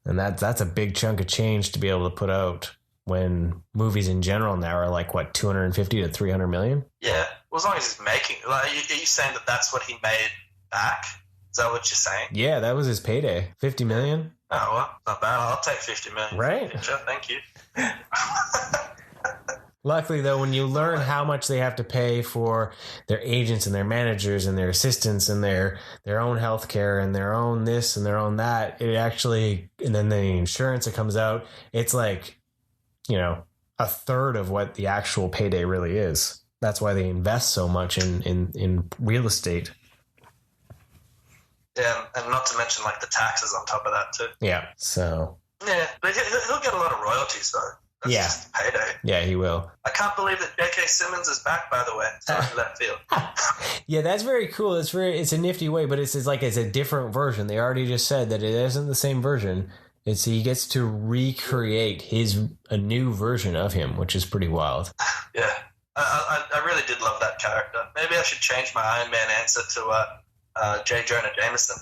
Speaker 1: and that's a big chunk of change to be able to put out when movies in general now are like, what, 250 to 300 million?
Speaker 3: Yeah, well, as long as he's making, are you saying that that's what he made back? Is that what you're saying?
Speaker 1: Yeah, that was his payday. 50 million?
Speaker 3: Oh, well, not bad. I'll take 50 million.
Speaker 1: Right.
Speaker 3: Picture. Thank you.
Speaker 1: Luckily, though, when you learn how much they have to pay for their agents and their managers and their assistants and their own healthcare and their own this and their own that, it actually, and then the insurance that comes out, it's like, a third of what the actual payday really is. That's why they invest so much in real estate.
Speaker 3: Yeah, and not to mention like the taxes on top of that too.
Speaker 1: Yeah, so.
Speaker 3: Yeah, but he'll get a lot of royalties though. That's just payday.
Speaker 1: Yeah, he will.
Speaker 3: I can't believe that J.K. Simmons is back, by the way. Sorry for that feel.
Speaker 1: Yeah, that's very cool. It's a nifty way, but it's a different version. They already just said that it isn't the same version. He gets to recreate a new version of him, which is pretty wild.
Speaker 3: Yeah, I really did love that character. Maybe I should change my Iron Man answer to J. Jonah Jameson.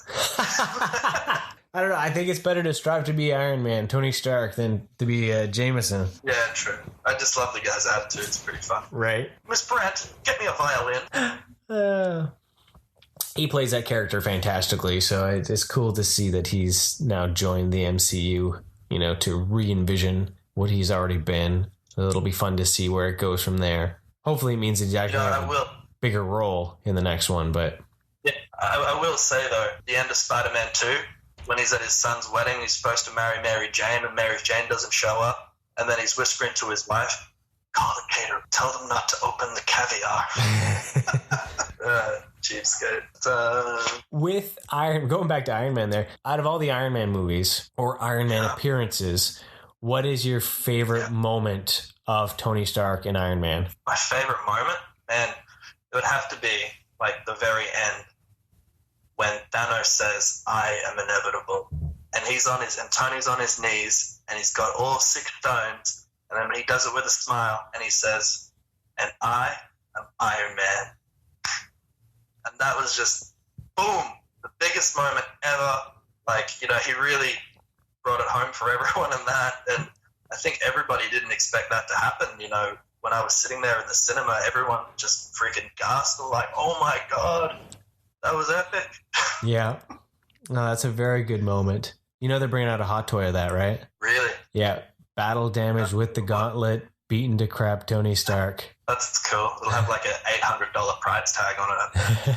Speaker 1: I don't know. I think it's better to strive to be Iron Man, Tony Stark, than to be Jameson.
Speaker 3: Yeah, true. I just love the guy's attitude. It's pretty fun.
Speaker 1: Right.
Speaker 3: Miss Brent, get me a violin.
Speaker 1: He plays that character fantastically, so it's cool to see that he's now joined the MCU, to re-envision what he's already been. It'll be fun to see where it goes from there. Hopefully it means he's actually has a bigger role in the next one, but...
Speaker 3: Yeah, I will say, though, the end of Spider-Man 2, when he's at his son's wedding, he's supposed to marry Mary Jane, and Mary Jane doesn't show up, and then he's whispering to his wife, "Call the caterer, tell them not to open the caviar." Cheapskate.
Speaker 1: With going back to Iron Man there, out of all the Iron Man movies or Iron Man appearances, what is your favorite moment of Tony Stark and Iron Man?
Speaker 3: My favorite moment? Man, it would have to be like the very end when Thanos says, "I am inevitable." And Tony's on his knees and he's got all 6 stones, and then he does it with a smile and he says, "And I am Iron Man." And that was just, boom, the biggest moment ever. Like, he really brought it home for everyone in that. And I think everybody didn't expect that to happen. When I was sitting there in the cinema, everyone just freaking gasped. Like, oh my God, that was epic.
Speaker 1: Yeah. No, that's a very good moment. They're bringing out a hot toy of that, right?
Speaker 3: Really?
Speaker 1: Yeah. Battle damage with the gauntlet, beaten to crap Tony Stark.
Speaker 3: That's cool. It'll have like an $800 price tag on it.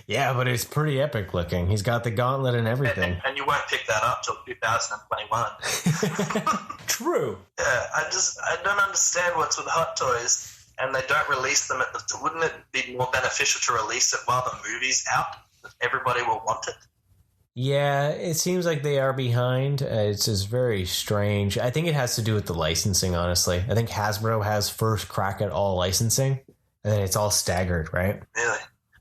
Speaker 1: Yeah, but it's pretty epic looking. He's got the gauntlet and everything.
Speaker 3: And you won't pick that up till 2021.
Speaker 1: True.
Speaker 3: Yeah, I don't understand what's with hot toys, and they don't release them wouldn't it be more beneficial to release it while the movie's out? Everybody will want it.
Speaker 1: Yeah, it seems like they are behind. It's just very strange. I think it has to do with the licensing, honestly. I think Hasbro has first crack at all licensing, and then it's all staggered, right?
Speaker 3: Really?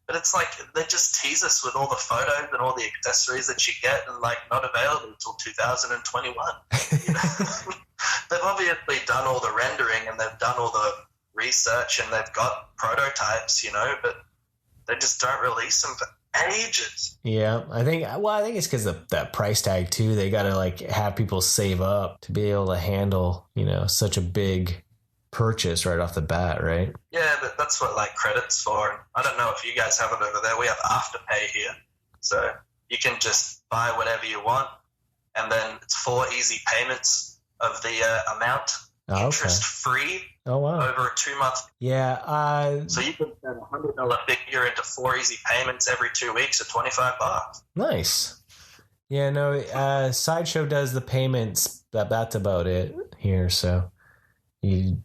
Speaker 3: But it's like they just tease us with all the photos and all the accessories that you get, and like not available until 2021. They've obviously done all the rendering and they've done all the research and they've got prototypes, but they just don't release them for ages.
Speaker 1: Yeah, I think it's because of that price tag too. They got to like have people save up to be able to handle, such a big purchase right off the bat, right?
Speaker 3: Yeah, that's what like credit's for. I don't know if you guys have it over there. We have Afterpay here, so you can just buy whatever you want, and then it's 4 easy payments of the amount, interest free.
Speaker 1: Oh wow!
Speaker 3: Over a 2-month.
Speaker 1: Yeah.
Speaker 3: So you can send $100 figure into 4 easy payments every 2 weeks at $25.
Speaker 1: Nice. Yeah. No. Sideshow does the payments. That's about it here. So you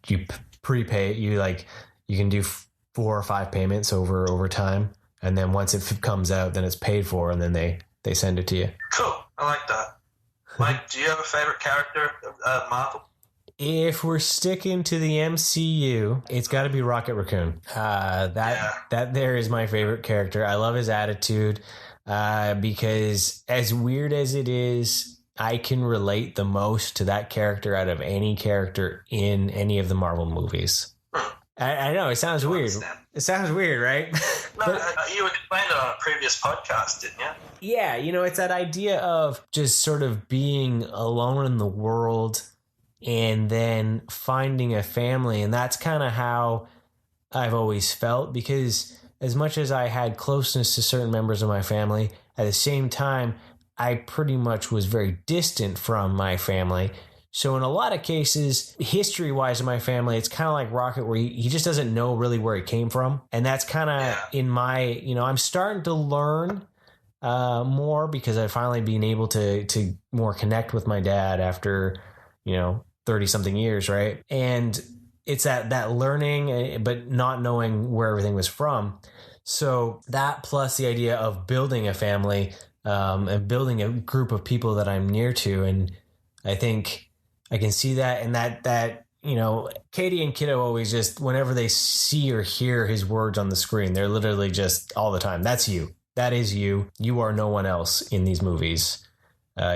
Speaker 1: prepay. You can do 4 or 5 payments over time, and then once it comes out, then it's paid for, and then they send it to you.
Speaker 3: Cool. I like that. Mike, do you have a favorite character of Marvel?
Speaker 1: If we're sticking to the MCU, it's got to be Rocket Raccoon. That there is my favorite character. I love his attitude because as weird as it is, I can relate the most to that character out of any character in any of the Marvel movies. I know, it sounds weird. Understand. It sounds weird, right?
Speaker 3: No, you explained it on a previous podcast, didn't you?
Speaker 1: Yeah, it's that idea of just sort of being alone in the world and then finding a family. And that's kind of how I've always felt, because as much as I had closeness to certain members of my family, at the same time, I pretty much was very distant from my family. So in a lot of cases, history-wise in my family, it's kind of like Rocket, where he just doesn't know really where he came from. And that's kind of in my, I'm starting to learn more, because I've finally been able to more connect with my dad after, 30-something years, right? And it's that learning, but not knowing where everything was from. So that plus the idea of building a family and building a group of people that I'm near to. And I think I can see that. And that Katie and Kiddo always just, whenever they see or hear his words on the screen, they're literally just all the time, that's you. That is you. You are no one else in these movies.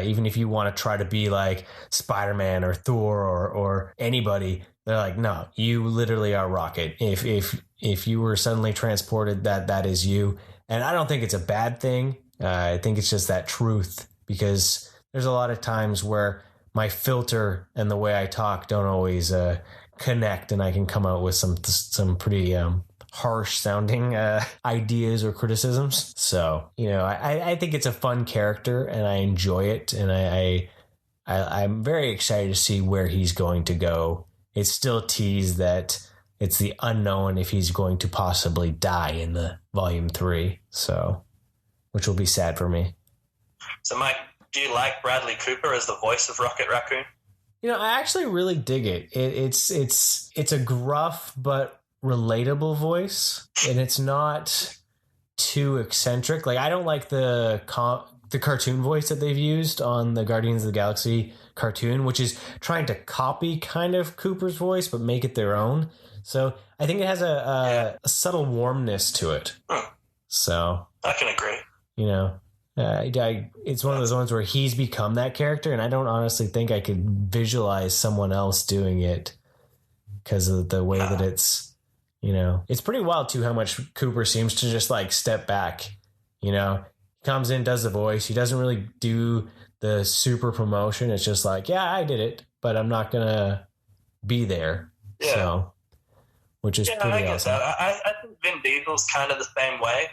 Speaker 1: Even if you want to try to be like Spider-Man or Thor or anybody, they're like, no, you literally are Rocket. If you were suddenly transported, that is you. And I don't think it's a bad thing. I think it's just that truth, because there's a lot of times where my filter and the way I talk don't always connect, and I can come out with some pretty harsh sounding ideas or criticisms. So, I think it's a fun character and I enjoy it. And I'm very excited to see where he's going to go. It's still teased that it's the unknown if he's going to possibly die in the volume 3. So, which will be sad for me.
Speaker 3: So Mike, do you like Bradley Cooper as the voice of Rocket Raccoon?
Speaker 1: I actually really dig it. It's a gruff, but relatable voice, and it's not too eccentric. Like, I don't like the cartoon voice that they've used on the Guardians of the Galaxy cartoon, which is trying to copy kind of Cooper's voice but make it their own. So I think it has a subtle warmness to it. So
Speaker 3: I can agree.
Speaker 1: It's one of those ones where he's become that character, and I don't honestly think I could visualize someone else doing it because of the way that it's. It's pretty wild too how much Cooper seems to just like step back. He comes in, does the voice. He doesn't really do the super promotion. It's just like, yeah, I did it, but I'm not gonna be there. Yeah. So, which is pretty awesome.
Speaker 3: I think Vin Diesel's kind of the same way.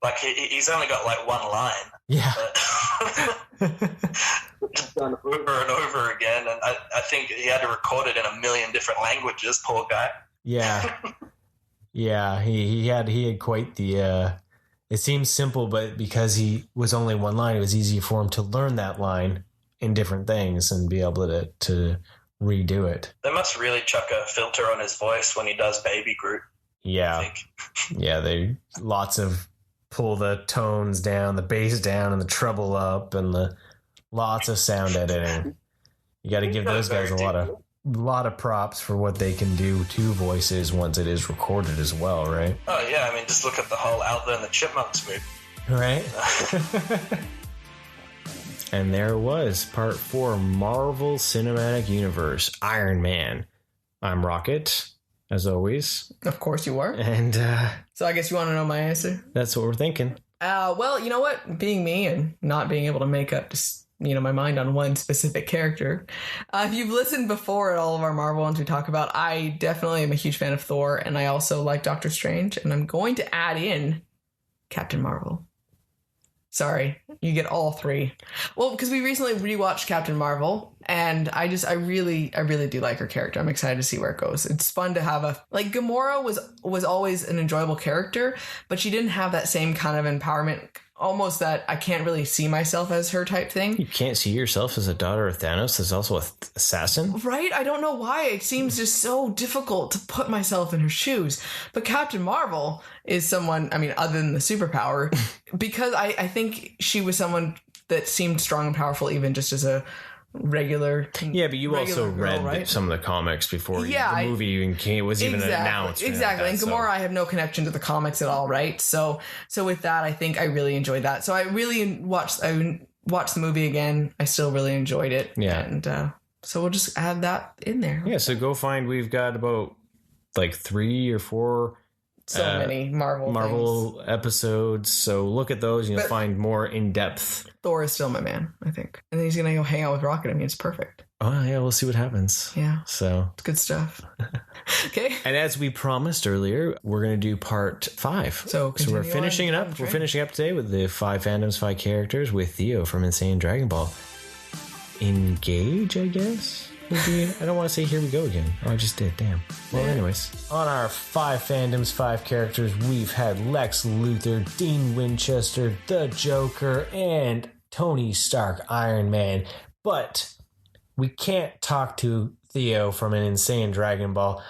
Speaker 3: Like he's only got like one line.
Speaker 1: Yeah.
Speaker 3: It's done over and over again, and I think he had to record it in a million different languages. Poor guy.
Speaker 1: Yeah. Yeah, he had quite the it seems simple, but because he was only one line, it was easy for him to learn that line in different things and be able to redo it.
Speaker 3: They must really chuck a filter on his voice when he does Baby Groot.
Speaker 1: Yeah.
Speaker 3: I think.
Speaker 1: Yeah, they lots of pull the tones down, the bass down, and the treble up, and the lots of sound editing. You got to give those guys a lot of props for what they can do to voices once it is recorded as well, right?
Speaker 3: Oh yeah, I mean, just look at the whole Alvin and the Chipmunks movie,
Speaker 1: right? And there it was, part 4, Marvel Cinematic Universe, Iron Man. I'm Rocket. as always.
Speaker 2: Of course you are.
Speaker 1: And
Speaker 2: so I guess you want to know my answer?
Speaker 1: That's what we're thinking.
Speaker 2: Well, you know what? Being me and not being able to make up just, my mind on one specific character. If you've listened before at all of our Marvel ones we talk about, I definitely am a huge fan of Thor, and I also like Doctor Strange, and I'm going to add in Captain Marvel. Sorry, you get all three. Well, because we recently rewatched Captain Marvel, and I really do like her character. I'm excited to see where it goes. It's fun to have Gamora was always an enjoyable character, but she didn't have that same kind of empowerment, almost that I can't really see myself as her type thing.
Speaker 1: You can't see yourself as a daughter of Theos, as also an assassin?
Speaker 2: Right? I don't know why. It seems just so difficult to put myself in her shoes. But Captain Marvel is someone, other than the superpower, because I think she was someone that seemed strong and powerful even just as a regular.
Speaker 1: Yeah, but you also read
Speaker 2: right?
Speaker 1: some of the comics before the movie even was even announced.
Speaker 2: Exactly. And Gamora, I have no connection to the comics at all, right? So with that, I think I really enjoyed that. So I watched the movie again. I still really enjoyed it.
Speaker 1: Yeah.
Speaker 2: And so we'll just add that in there.
Speaker 1: Yeah, so go find, we've got about 3 or 4
Speaker 2: many Marvel
Speaker 1: episodes. So look at those and you'll find more in-depth.
Speaker 2: Thor is still my man, I think. And then he's going to go hang out with Rocket. It's perfect.
Speaker 1: Oh, yeah, we'll see what happens.
Speaker 2: Yeah.
Speaker 1: So
Speaker 2: it's good stuff. Okay.
Speaker 1: And as we promised earlier, we're going to do part 5. So we're finishing it up. We're finishing up today with the 5 fandoms, 5 characters with Theo from Insayiandragonball. Engage, I guess? Maybe. I don't want to say here we go again. Oh, I just did. Damn. Well, anyways. On our 5 fandoms, 5 characters, we've had Lex Luthor, Dean Winchester, the Joker, and Tony Stark, Iron Man. But we can't talk to Theo from an Insayiandragonball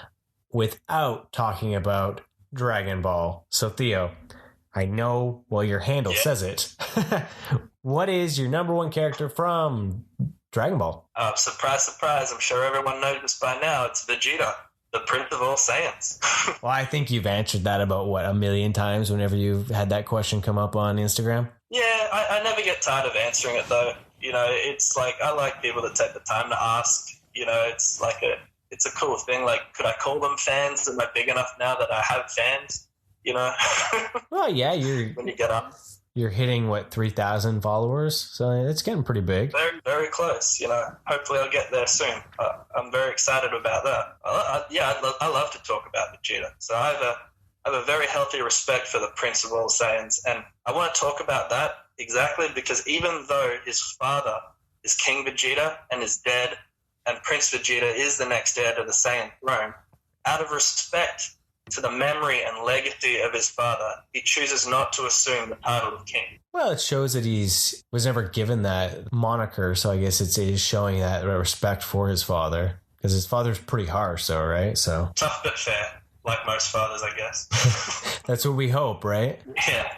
Speaker 1: without talking about Dragon Ball. So, Theo, I know, your handle says it. What is your number 1 character from Dragon Ball?
Speaker 3: Surprise, surprise. I'm sure everyone knows this by now. It's Vegeta, the Prince of all Saiyans.
Speaker 1: Well, I think you've answered that about, 1 million times whenever you've had that question come up on Instagram?
Speaker 3: Yeah, I never get tired of answering it, though. It's I like people that take the time to ask. It's a cool thing. Could I call them fans? Am I big enough now that I have fans?
Speaker 1: Well, yeah,
Speaker 3: when you get up.
Speaker 1: You're hitting, 3,000 followers? So it's getting pretty big.
Speaker 3: Very, very close. Hopefully I'll get there soon. I'm very excited about that. I love to talk about Vegeta. So I have a very healthy respect for the Prince of all Saiyans. And I want to talk about that exactly because even though his father is King Vegeta and is dead, and Prince Vegeta is the next heir to the Saiyan throne, out of respect to the memory and legacy of his father, he chooses not to assume the title of king.
Speaker 1: Well, it shows that was never given that moniker, so I guess it is showing that respect for his father, because his father's pretty harsh, though, right? So
Speaker 3: tough but fair, like most fathers, I guess.
Speaker 1: That's what we hope, right?
Speaker 3: Yeah.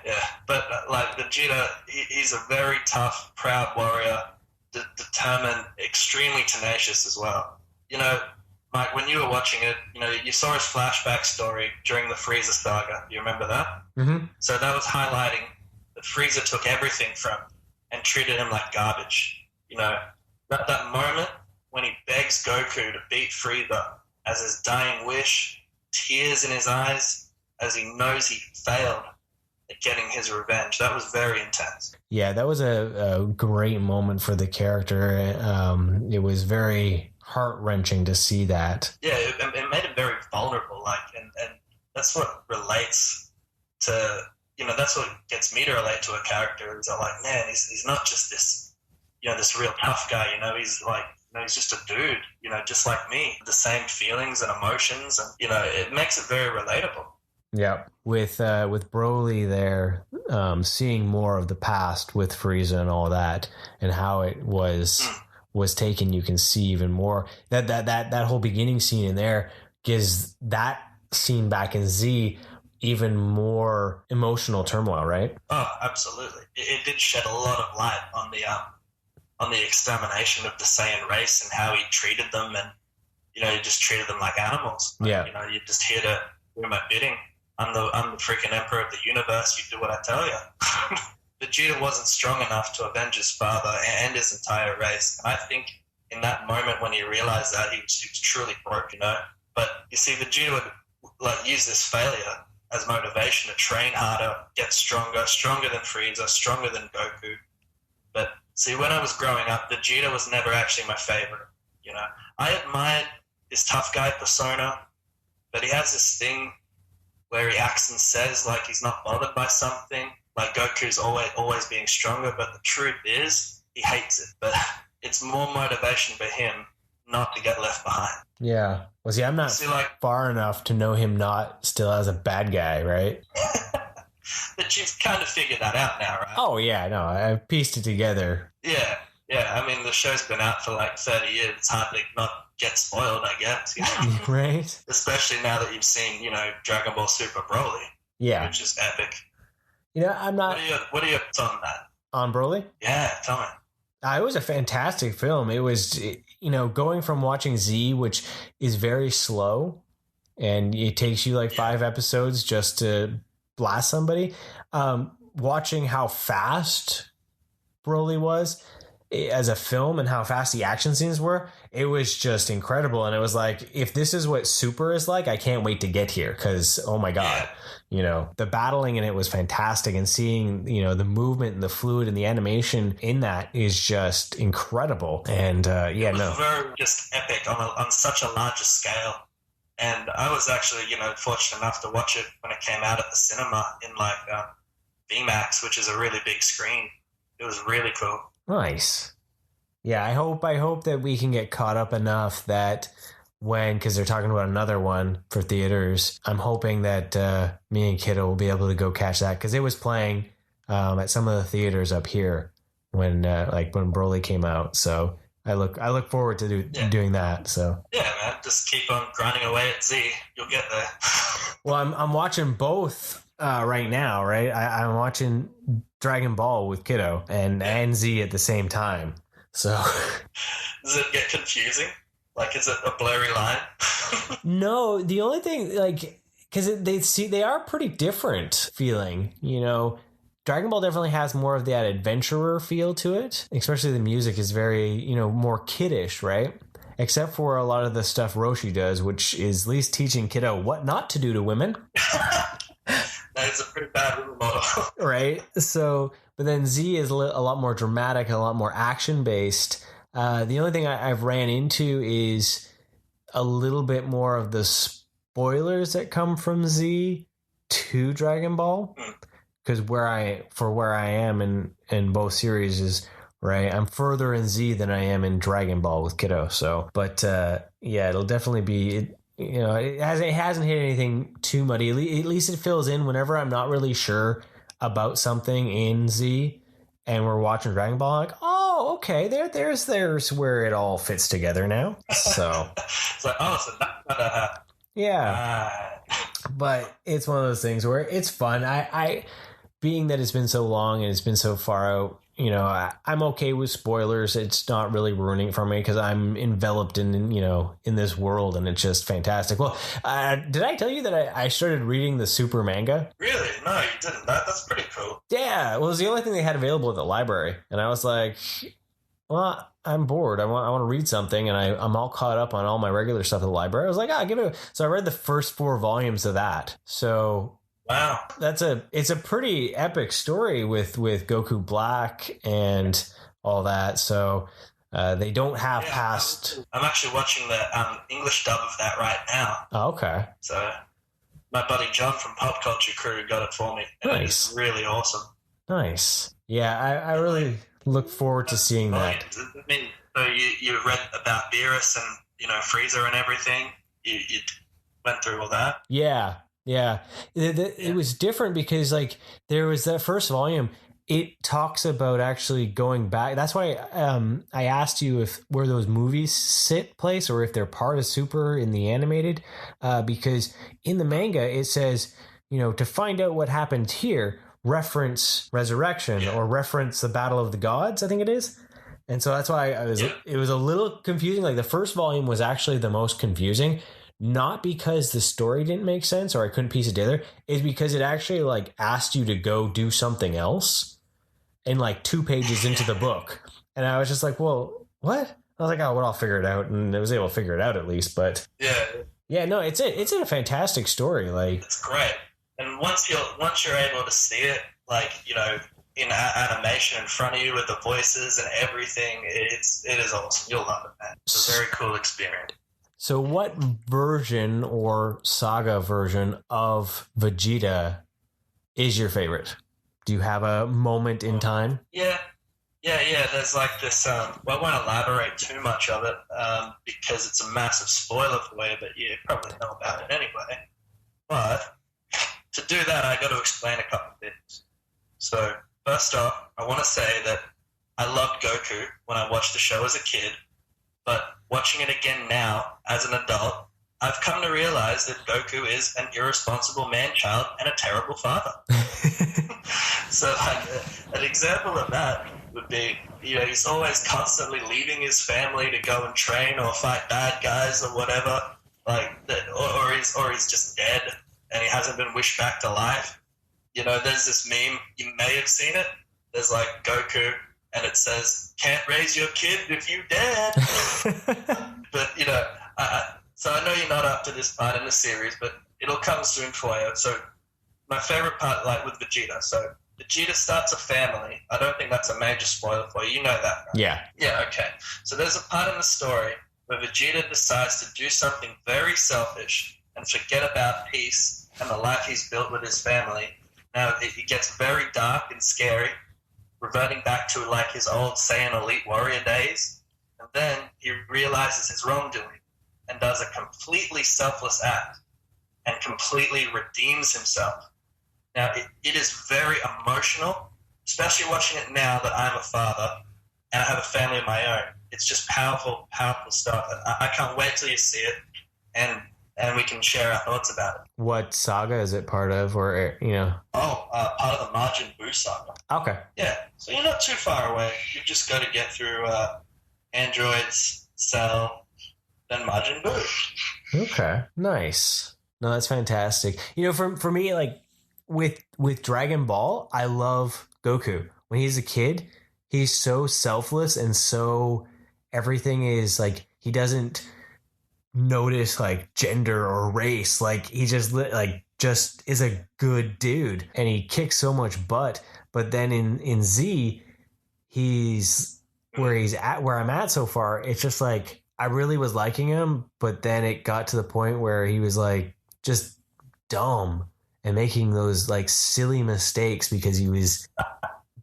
Speaker 3: But Vegeta, he's a very tough, proud warrior, determined, extremely tenacious as well. Mike, when you were watching it, you saw his flashback story during the Frieza saga. You remember that?
Speaker 1: Mm-hmm.
Speaker 3: So that was highlighting that Frieza took everything from him and treated him like garbage. That moment when he begs Goku to beat Frieza as his dying wish, tears in his eyes as he knows he failed at getting his revenge. That was very intense.
Speaker 1: Yeah, that was a great moment for the character. It was very heart-wrenching to see that.
Speaker 3: Yeah, it made him very vulnerable, and that's what relates to, that's what gets me to relate to a character, is man, he's not just this, this real tough guy, he's just a dude, just like me, the same feelings and emotions, and, it makes it very relatable.
Speaker 1: Yeah, with Broly there, seeing more of the past with Frieza and all that, and how it was taken, you can see even more. That whole beginning scene in there gives that scene back in Z even more emotional turmoil, right?
Speaker 3: Oh, absolutely. It did shed a lot of light on the extermination of the Saiyan race and how he treated them, and he just treated them like animals.
Speaker 1: Yeah.
Speaker 3: You're just here to do my bidding. I'm the freaking emperor of the universe. You do what I tell you. Vegeta wasn't strong enough to avenge his father and his entire race. And I think in that moment when he realized that, he was truly broke, But you see, Vegeta would like use this failure as motivation to train harder, get stronger than Frieza, stronger than Goku. But see, when I was growing up, Vegeta was never actually my favorite. You know, I admired his tough guy persona, but he has this thing where he acts and says like he's not bothered by something. Like Goku's always being stronger, but the truth is he hates it. But it's more motivation for him not to get left behind.
Speaker 1: Yeah. Well, see, I'm not far enough to know him not still as a bad guy, right?
Speaker 3: But you've kind of figured that out now, right?
Speaker 1: Oh, yeah, no, I've pieced it together.
Speaker 3: Yeah. I mean, the show's been out for like 30 years. It's hard to not get spoiled, I guess. You know?
Speaker 1: Right.
Speaker 3: Especially now that you've seen, Dragon Ball Super Broly.
Speaker 1: Yeah.
Speaker 3: Which is epic.
Speaker 1: I'm not...
Speaker 3: What are your thoughts on that?
Speaker 1: On Broly?
Speaker 3: Yeah, tell me.
Speaker 1: It was a fantastic film. It was, going from watching Z, which is very slow, and it takes you like 5 episodes just to blast somebody. Watching how fast Broly was as a film and how fast the action scenes were, it was just incredible. And it was like, if this is what Super is like, I can't wait to get here because, oh my God. The battling in it was fantastic, and seeing, the movement and the fluid and the animation in that is just incredible. And
Speaker 3: it was very just epic on such a larger scale. And I was actually, fortunate enough to watch it when it came out at the cinema in like VMAX, which is a really big screen. It was really cool.
Speaker 1: Nice. Yeah, I hope that we can get caught up enough that because they're talking about another one for theaters, I'm hoping that me and Kiddo will be able to go catch that, because it was playing at some of the theaters up here when Broly came out. So I look forward to doing that. So
Speaker 3: yeah, man, just keep on grinding away at Z. You'll get there.
Speaker 1: Well, I'm watching both right now. Right, I'm watching Dragon Ball with Kiddo and Z at the same time. So
Speaker 3: does it get confusing? Like, is it a blurry line?
Speaker 1: No, the only thing, because they are pretty different feeling. Dragon Ball definitely has more of that adventurer feel to it. Especially the music is very, more kiddish, right? Except for a lot of the stuff Roshi does, which is at least teaching Kiddo what not to do to women.
Speaker 3: That is a pretty bad role model.
Speaker 1: Right? So, but then Z is a lot more dramatic, a lot more action-based. The only thing I've ran into is a little bit more of the spoilers that come from Z to Dragon Ball, because where I am in both series is right. I'm further in Z than I am in Dragon Ball with Kiddo. So, but it'll definitely be. It hasn't hit anything too muddy. At least it fills in whenever I'm not really sure about something in Z, and we're watching Dragon Ball. I'm like, oh, okay, there's where it all fits together now. So
Speaker 3: it's like, so that
Speaker 1: yeah. But it's one of those things where it's fun. I being that it's been so long and it's been so far out, I'm okay with spoilers. It's not really ruining it for me because I'm enveloped in this world, and it's just fantastic. Well, did I tell you that I started reading the Super manga?
Speaker 3: Really? No, you didn't. That's pretty cool.
Speaker 1: Yeah. Well, it was the only thing they had available at the library. And I was like, well, I'm bored. I want to read something, and I'm all caught up on all my regular stuff at the library. I was like, give it. So I read the first 4 volumes of that. So
Speaker 3: wow,
Speaker 1: it's a pretty epic story with Goku Black and all that. So they don't have past.
Speaker 3: I'm actually watching the English dub of that right now.
Speaker 1: Oh, okay.
Speaker 3: So my buddy John from Pop Culture Crew got it for me. And
Speaker 1: nice.
Speaker 3: It's really awesome.
Speaker 1: Nice. Yeah, I really look forward to seeing that.
Speaker 3: I mean, so you read about Beerus and Frieza and everything. You went through all that. Yeah. It was different because there was that first volume. It talks about actually going back. That's why I asked you where those movies sit place or if they're part of Super in the animated, because in the manga it says, to find out what happened here, reference Resurrection or reference the Battle of the Gods, I think it is. And so that's why it was a little confusing. Like the first volume was actually the most confusing, not because the story didn't make sense or I couldn't piece it together, is because it actually asked you to go do something else in 2 pages into the book. And I was just like, well, what? I was like, oh, well, I'll figure it out. And I was able to figure it out at least. But
Speaker 1: Yeah, no, it's a fantastic story. Like,
Speaker 3: it's great. And once you're able to see it, like, you know, in animation in front of you with the voices and everything, it is awesome. You'll love it, man. It's a very cool experience.
Speaker 1: So what version or saga version of Vegeta is your favorite? Do you have a moment in time?
Speaker 3: Yeah. There's like this. Well, I won't elaborate too much of it because it's a massive spoiler for you, but you probably know about it anyway. But to do that, I got to explain a couple of things. So first off, I want to say that I loved Goku when I watched the show as a kid, but watching it again now as an adult, I've come to realize that Goku is an irresponsible man-child and a terrible father. So like, an example of that would be, you know, he's always constantly leaving his family to go and train or fight bad guys or whatever, like that, or he's just dead and he hasn't been wished back to life. You know, there's this meme, you may have seen it. There's like Goku, and it says, "Can't raise your kid if you dead." But you know, so I know you're not up to this part in the series, but it'll come soon for you. So my favorite part, like with Vegeta, so Vegeta starts a family. I don't think that's a major spoiler for you. You know that, right?
Speaker 1: Yeah.
Speaker 3: Yeah, okay. So there's a part in the story where Vegeta decides to do something very selfish and forget about peace and the life he's built with his family. Now, it gets very dark and scary, reverting back to like his old Saiyan Elite Warrior days. And then he realizes his wrongdoing and does a completely selfless act and completely redeems himself. Now, it is very emotional, especially watching it now that I'm a father and I have a family of my own. It's just powerful, powerful stuff. I can't wait till you see it, and we can share our thoughts about it.
Speaker 1: What saga is it part of, or, you know?
Speaker 3: Part of the Majin Buu saga.
Speaker 1: Okay.
Speaker 3: Yeah, so you're not too far away. You've just got to get through Androids, Cell, then Majin Buu.
Speaker 1: Okay, nice. No, that's fantastic. You know, for me, like, with Dragon Ball, I love Goku. When he's a kid, he's so selfless and so everything is like, he doesn't notice like gender or race. Like, he just is a good dude, and he kicks so much butt. But then in Z, he's where I'm at so far. It's just like, I really was liking him, but then it got to the point where he was like just dumb and making those like silly mistakes because he was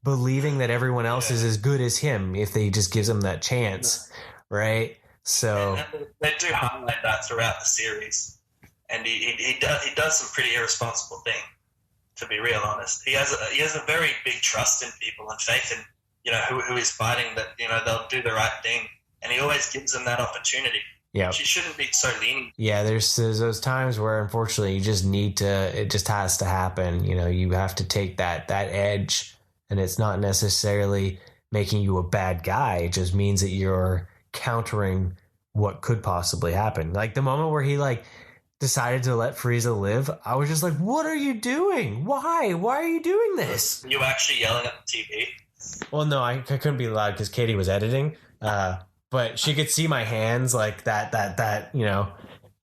Speaker 1: believing that everyone else is as good as him if they just gives him that chance, right? So
Speaker 3: and they do highlight that throughout the series, and he does some pretty irresponsible thing. To be real honest, he has a very big trust in people and faith in, you know, who he's fighting, that, you know, they'll do the right thing, and he always gives them that opportunity.
Speaker 1: Yeah,
Speaker 3: she shouldn't be so lenient.
Speaker 1: Yeah, there's those times where unfortunately you just need to. It just has to happen. You know, you have to take that edge, and it's not necessarily making you a bad guy. It just means that you're countering what could possibly happen. Like the moment where he like decided to let Frieza live, I was just like, "What are you doing? Why? Why are you doing this?"
Speaker 3: You actually yelling at the TV?
Speaker 1: Well, no, I couldn't be loud because Katie was editing. But she could see my hands, like that, you know,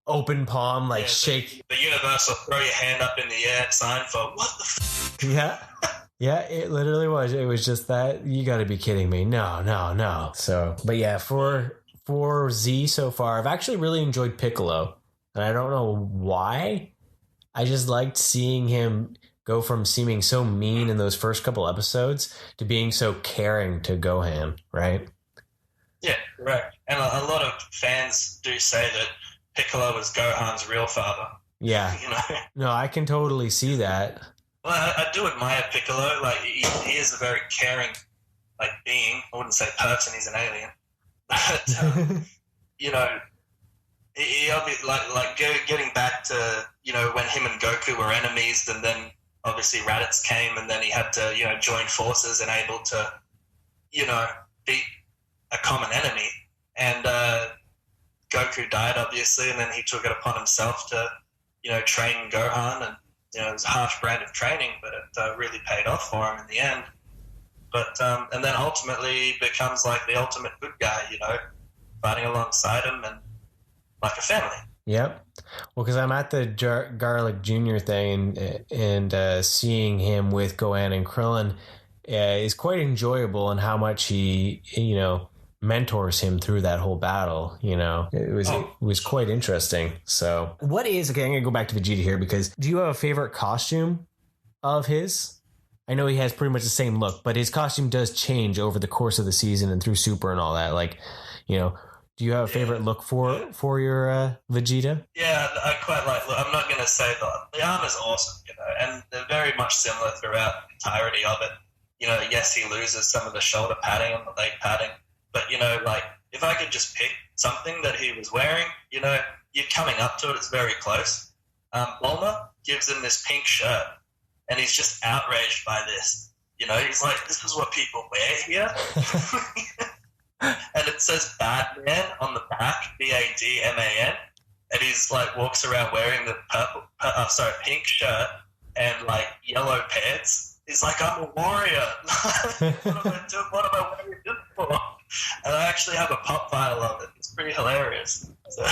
Speaker 1: open palm, like shake.
Speaker 3: The universal throw your hand up in the air sign for what the f-?
Speaker 1: Yeah, it literally was. It was just that. You got to be kidding me. No. So, but yeah, for Z so far, I've actually really enjoyed Piccolo. And I don't know why. I just liked seeing him go from seeming so mean in those first couple episodes to being so caring to Gohan, right?
Speaker 3: Yeah, correct. And a lot of fans do say that Piccolo was Gohan's real father.
Speaker 1: Yeah.
Speaker 3: You know?
Speaker 1: No, I can totally see that.
Speaker 3: Well, I do admire Piccolo. Like, he is a very caring, like, being. I wouldn't say person, he's an alien. But, you know, he like getting back to, you know, when him and Goku were enemies, and then obviously Raditz came, and then he had to, you know, join forces and able to, you know, beat a common enemy. And Goku died, obviously, and then he took it upon himself to, you know, train Gohan, and, you know, it was a harsh brand of training, but it really paid off for him in the end. But and then ultimately becomes like the ultimate good guy, you know, fighting alongside him and like a family.
Speaker 1: Yep. Well, because I'm at the Garlic Jr. thing and seeing him with Gohan and Krillin is quite enjoyable, and how much he, mentors him through that whole battle. It was quite interesting. So, I'm gonna go back to Vegeta here, because do you have a favorite costume of his? I know he has pretty much the same look, but his costume does change over the course of the season and through Super and all that. Like, do you have a favorite look for your Vegeta?
Speaker 3: Yeah, I quite like. Look, I'm not going to say that the armor's awesome, and they're very much similar throughout the entirety of it. Yes, he loses some of the shoulder padding and the leg padding, but if I could just pick something that he was wearing, you're coming up to it. It's very close. Bulma gives him this pink shirt, and he's just outraged by this. He's like, "This is what people wear here." And it says Badman on the back, Badman, and he's like walks around wearing the pink shirt and like yellow pants. He's like, "I'm a warrior. What am I wearing this for?" And I actually have a pop file of it. It's pretty hilarious. So,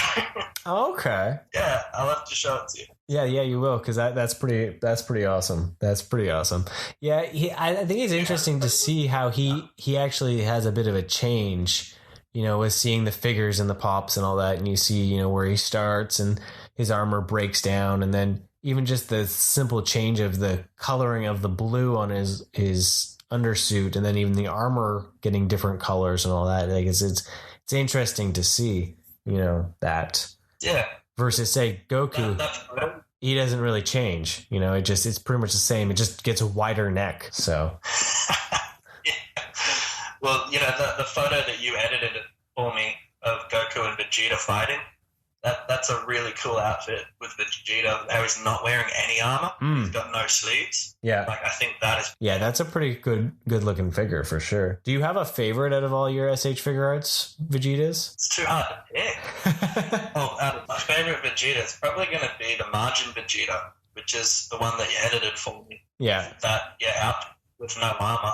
Speaker 1: okay.
Speaker 3: Yeah, I'll have to show it to you.
Speaker 1: Yeah, you will, because that's pretty awesome. That's pretty awesome. Yeah, I think it's interesting to see how he actually has a bit of a change, with seeing the figures and the pops and all that, and you see, where he starts and his armor breaks down, and then even just the simple change of the coloring of the blue on his undersuit, and then even the armor getting different colors and all that. Like it's interesting to see, that.
Speaker 3: Yeah.
Speaker 1: Versus, say, Goku, he doesn't really change. It's pretty much the same. It just gets a wider neck. So,
Speaker 3: yeah. Well, the photo that you edited for me of Goku and Vegeta fighting, that's a really cool outfit with Vegeta. How he's not wearing any armor. He's got no sleeves.
Speaker 1: Yeah.
Speaker 3: I think that is...
Speaker 1: Yeah, that's a pretty good looking figure for sure. Do you have a favorite out of all your SH Figure Arts Vegetas?
Speaker 3: It's too hard to pick. My favorite Vegeta is probably going to be the Margin Vegeta, which is the one that you edited for me.
Speaker 1: Yeah.
Speaker 3: Out with no armor.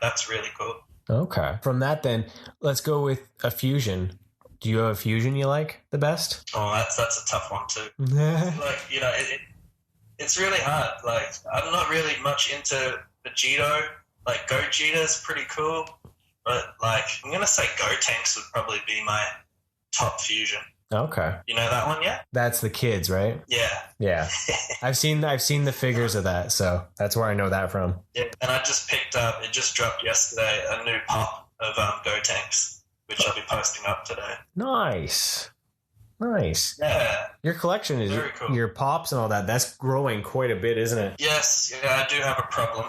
Speaker 3: That's really cool.
Speaker 1: Okay. From that then, let's go with a fusion. Do you have a fusion you like the best?
Speaker 3: Oh, that's a tough one too. It's really hard. I'm not really much into Vegito. Gogeta's pretty cool, but I'm gonna say Gotenks would probably be my top fusion.
Speaker 1: Okay.
Speaker 3: You know that one yet?
Speaker 1: That's the kids, right?
Speaker 3: Yeah.
Speaker 1: Yeah. I've seen the figures of that, so that's where I know that from.
Speaker 3: Yeah, and I just picked up. It just dropped yesterday. A new pop of Gotenks, which I'll be posting up today.
Speaker 1: Nice.
Speaker 3: Yeah.
Speaker 1: Your collection is
Speaker 3: very cool.
Speaker 1: Your pops and all that. That's growing quite a bit, isn't it?
Speaker 3: Yes. Yeah, I do have a problem.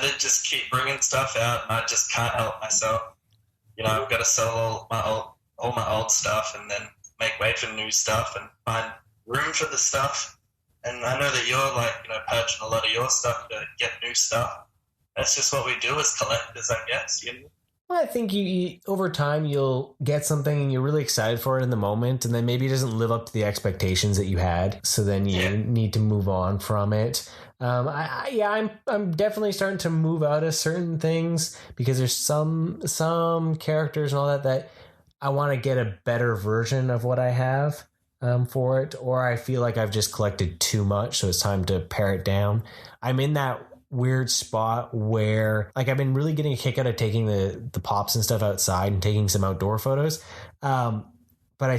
Speaker 3: They just keep bringing stuff out, and I just can't help myself. I've got to sell all my old stuff, and then make way for new stuff, and find room for the stuff. And I know that you're purging a lot of your stuff to get new stuff. That's just what we do as collectors, I guess.
Speaker 1: Well, I think you over time you'll get something and you're really excited for it in the moment, and then maybe it doesn't live up to the expectations that you had. So then you need to move on from it. I'm definitely starting to move out of certain things because there's some characters and all that I want to get a better version of what I have for it, or I feel like I've just collected too much, so it's time to pare it down. I'm in that weird spot where I've been really getting a kick out of taking the pops and stuff outside and taking some outdoor photos. But I'm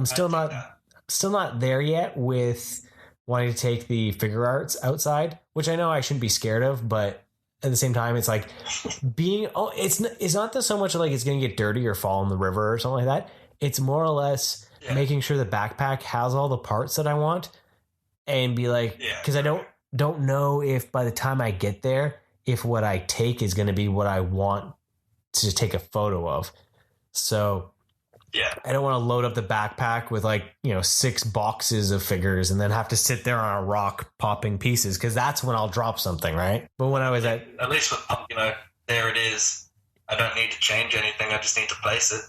Speaker 1: still not there yet with wanting to take the figure arts outside, which I know I shouldn't be scared of, but at the same time, it's it's not so much like it's going to get dirty or fall in the river or something like that. It's more or less making sure the backpack has all the parts that I want, and be because I don't know if by the time I get there, if what I take is going to be what I want to take a photo of. So I don't want to load up the backpack with 6 boxes of figures and then have to sit there on a rock popping pieces, because that's when I'll drop something, right? But when I was at
Speaker 3: least with there it is. I don't need to change anything. I just need to place it.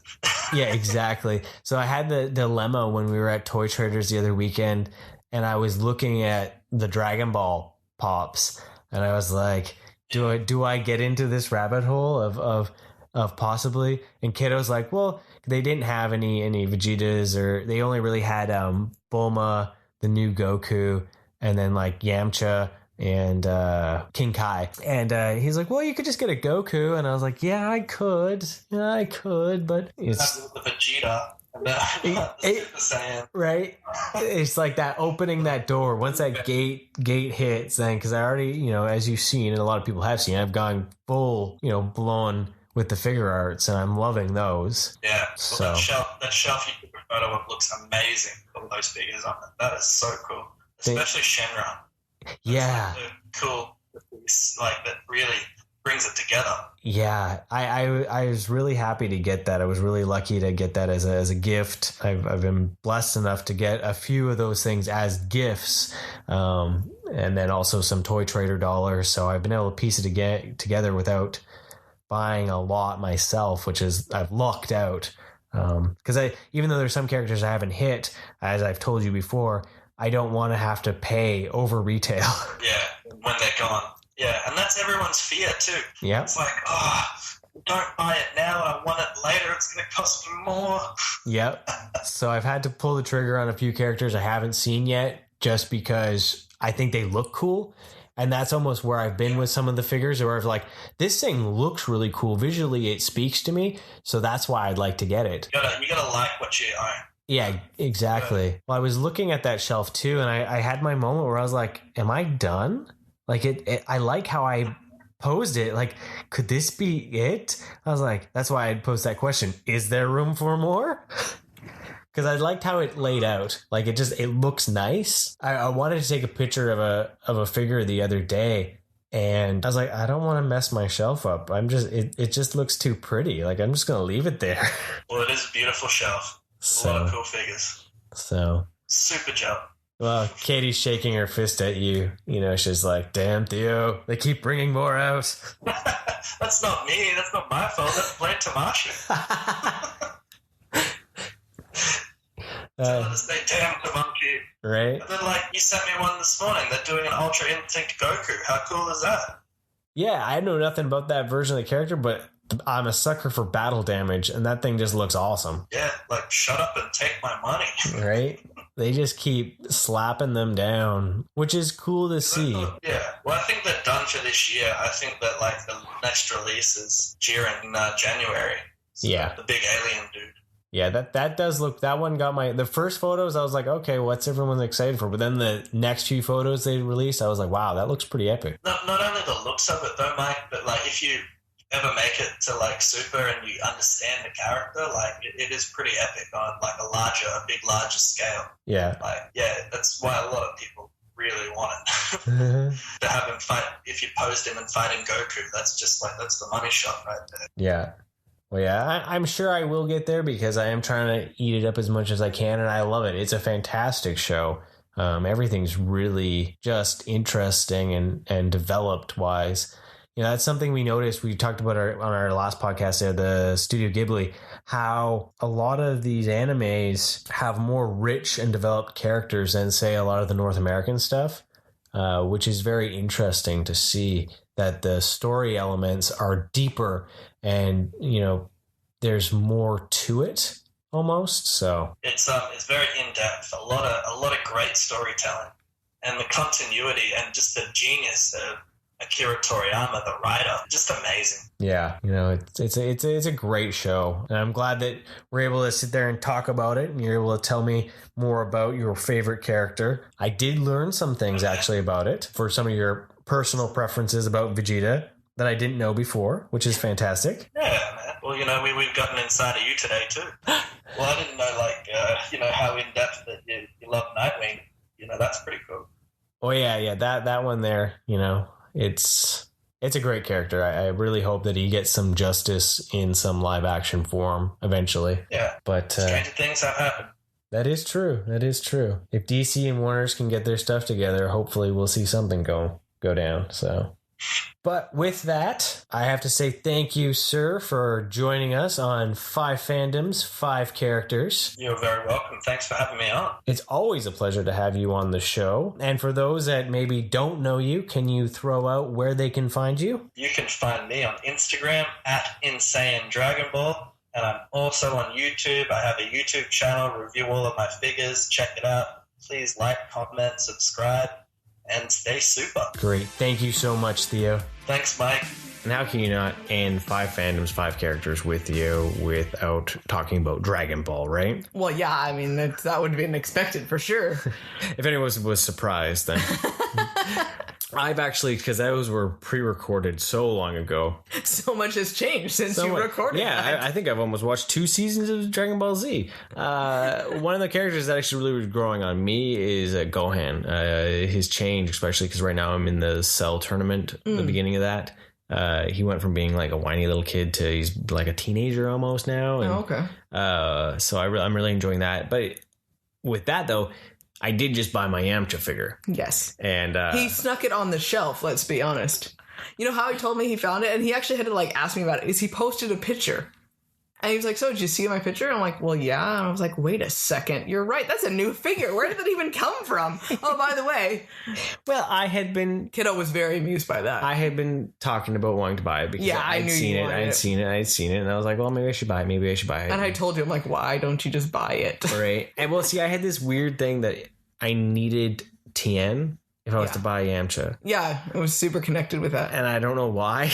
Speaker 1: Yeah, exactly. So I had the dilemma when we were at Toy Traders the other weekend, and I was looking at the Dragon Ball pops, and I was like, do I get into this rabbit hole of of possibly. And Kiddo's like, well, they didn't have any Vegetas, or they only really had Bulma, the new Goku, and then like Yamcha and King Kai. And he's like, well, you could just get a Goku. And I was like, yeah, I could, but it's
Speaker 3: the Vegeta. And then the Super Saiyan.
Speaker 1: Right? It's like that opening that door. Once that gate hits, then, because I already, as you've seen, and a lot of people have seen, I've gone full, blown with the figure arts, and I'm loving those.
Speaker 3: Yeah.
Speaker 1: So
Speaker 3: Well, that shelf you took a photo of looks amazing. All those figures on it. That is so cool. Especially Shenron.
Speaker 1: Yeah.
Speaker 3: Like cool. Like that really brings it together.
Speaker 1: Yeah, I was really happy to get that. I was really lucky to get that as a gift. I've been blessed enough to get a few of those things as gifts, and then also some Toy Trader dollars. So I've been able to piece it together without buying a lot myself, which is I've lucked out. Because even though there's some characters I haven't hit, as I've told you before, I don't want to have to pay over retail.
Speaker 3: Yeah, when they're gone. Yeah, and that's everyone's fear too.
Speaker 1: Yeah.
Speaker 3: It's like, don't buy it now, I want it later, it's going to cost me more.
Speaker 1: Yep. So I've had to pull the trigger on a few characters I haven't seen yet, just because I think they look cool. And that's almost where I've been with some of the figures, where I've like, this thing looks really cool. Visually, it speaks to me. So that's why I'd like to get it.
Speaker 3: You gotta like what you own.
Speaker 1: Yeah, exactly. Well, I was looking at that shelf too, and I had my moment where I was like, am I done? Like I like how I posed it. Like, could this be it? I was like, that's why I'd post that question. Is there room for more? Because I liked how it laid out. Like, it looks nice. I wanted to take a picture of a figure the other day, and I was like, I don't want to mess my shelf up. It just looks too pretty. Like, I'm just gonna leave it there.
Speaker 3: Well, it is a beautiful shelf. A lot of cool figures.
Speaker 1: So
Speaker 3: super jump.
Speaker 1: Well, Katie's shaking her fist at you. She's like, damn, Theo, they keep bringing more out.
Speaker 3: That's not me. That's not my fault. That's Blame Tamashi. Tell her to say, damn, Tamashi.
Speaker 1: Right?
Speaker 3: And then, you sent me one this morning. They're doing an Ultra Instinct Goku. How cool is that?
Speaker 1: Yeah, I know nothing about that version of the character, but I'm a sucker for battle damage, and that thing just looks awesome.
Speaker 3: Yeah, shut up and take my money.
Speaker 1: Right? They just keep slapping them down, which is cool to see.
Speaker 3: Yeah. Well, I think they're done for this year. I think that, the next release is Jiren in January. So
Speaker 1: yeah.
Speaker 3: The big alien dude.
Speaker 1: Yeah, that does look... That one got the first photos, I was like, okay, what's everyone excited for? But then the next few photos they released, I was like, wow, that looks pretty epic.
Speaker 3: Not only the looks of it, though, Mike, but, if you ever make it to Super and you understand the character, it is pretty epic on a larger scale.
Speaker 1: Yeah.
Speaker 3: That's why a lot of people really want it. To have him fight, if you posed him and fight in Goku, that's just that's the money shot right there.
Speaker 1: Yeah. Well, yeah, I'm sure I will get there because I am trying to eat it up as much as I can, and I love it. It's a fantastic show. Everything's really just interesting and developed wise. That's something we noticed. We talked about on our last podcast there, the Studio Ghibli, how a lot of these animes have more rich and developed characters than, say, a lot of the North American stuff, which is very interesting to see that the story elements are deeper and, there's more to it almost. So
Speaker 3: it's very in-depth, a lot of great storytelling, and the continuity and just the genius of Akira Toriyama, the writer, just amazing.
Speaker 1: Yeah, it's a great show, and I'm glad that we're able to sit there and talk about it, and you're able to tell me more about your favorite character. I did learn some things actually about it for some of your personal preferences about Vegeta that I didn't know before, which is fantastic.
Speaker 3: Yeah, man. Well, we've got an inside of you today too. Well, I didn't know how in depth that you love Nightwing. That's pretty cool.
Speaker 1: Oh yeah, that one there. It's a great character. I really hope that he gets some justice in some live action form eventually.
Speaker 3: Yeah.
Speaker 1: But
Speaker 3: stranger things have happened.
Speaker 1: That is true. If DC and Warner's can get their stuff together, hopefully we'll see something go down. So But with that, I have to say thank you, sir, for joining us on 5 Fandoms, 5 Characters.
Speaker 3: You're very welcome. Thanks for having me on.
Speaker 1: It's always a pleasure to have you on the show. And for those that maybe don't know you, can you throw out where they can find you?
Speaker 3: You can find me on Instagram at Insayiandragonball. And I'm also on YouTube. I have a YouTube channel, review all of my figures. Check it out. Please like, comment, subscribe, and stay super.
Speaker 1: Great. Thank you so much, Theo.
Speaker 3: Thanks, Mike.
Speaker 1: And how can you not end 5 Fandoms, 5 Characters with you without talking about Dragon Ball, right?
Speaker 2: Well, yeah, I mean, that would have been expected for sure.
Speaker 1: If anyone was surprised, then... I've actually, because those were pre-recorded so long ago.
Speaker 2: So much has changed since you recorded.
Speaker 1: Yeah, I think I've almost watched 2 seasons of Dragon Ball Z. One of the characters that actually really was growing on me is Gohan. His change, especially because right now I'm in the Cell tournament, the beginning of that. He went from being like a whiny little kid to he's like a teenager almost now. And,
Speaker 2: okay.
Speaker 1: So I'm really enjoying that. But with that, though, I did just buy my Yamcha figure.
Speaker 2: Yes.
Speaker 1: And
Speaker 2: he snuck it on the shelf, let's be honest. You know how he told me he found it? And he actually had to like ask me about it. Is he posted a picture? And he was like, so did you see my picture? And I'm like, well, yeah. And I was like, wait a second. You're right. That's a new figure. Where did that even come from? Oh, by the way.
Speaker 1: Well, Kiddo
Speaker 2: was very amused by that.
Speaker 1: I had been talking about wanting to buy it because I'd seen it. And I was like, well, maybe I should buy it.
Speaker 2: And I told you, I'm like, why don't you just buy it?
Speaker 1: Right. And well, see, I had this weird thing that I needed Tien if I was to buy Yamcha.
Speaker 2: Yeah, it was super connected with that.
Speaker 1: And I don't know why.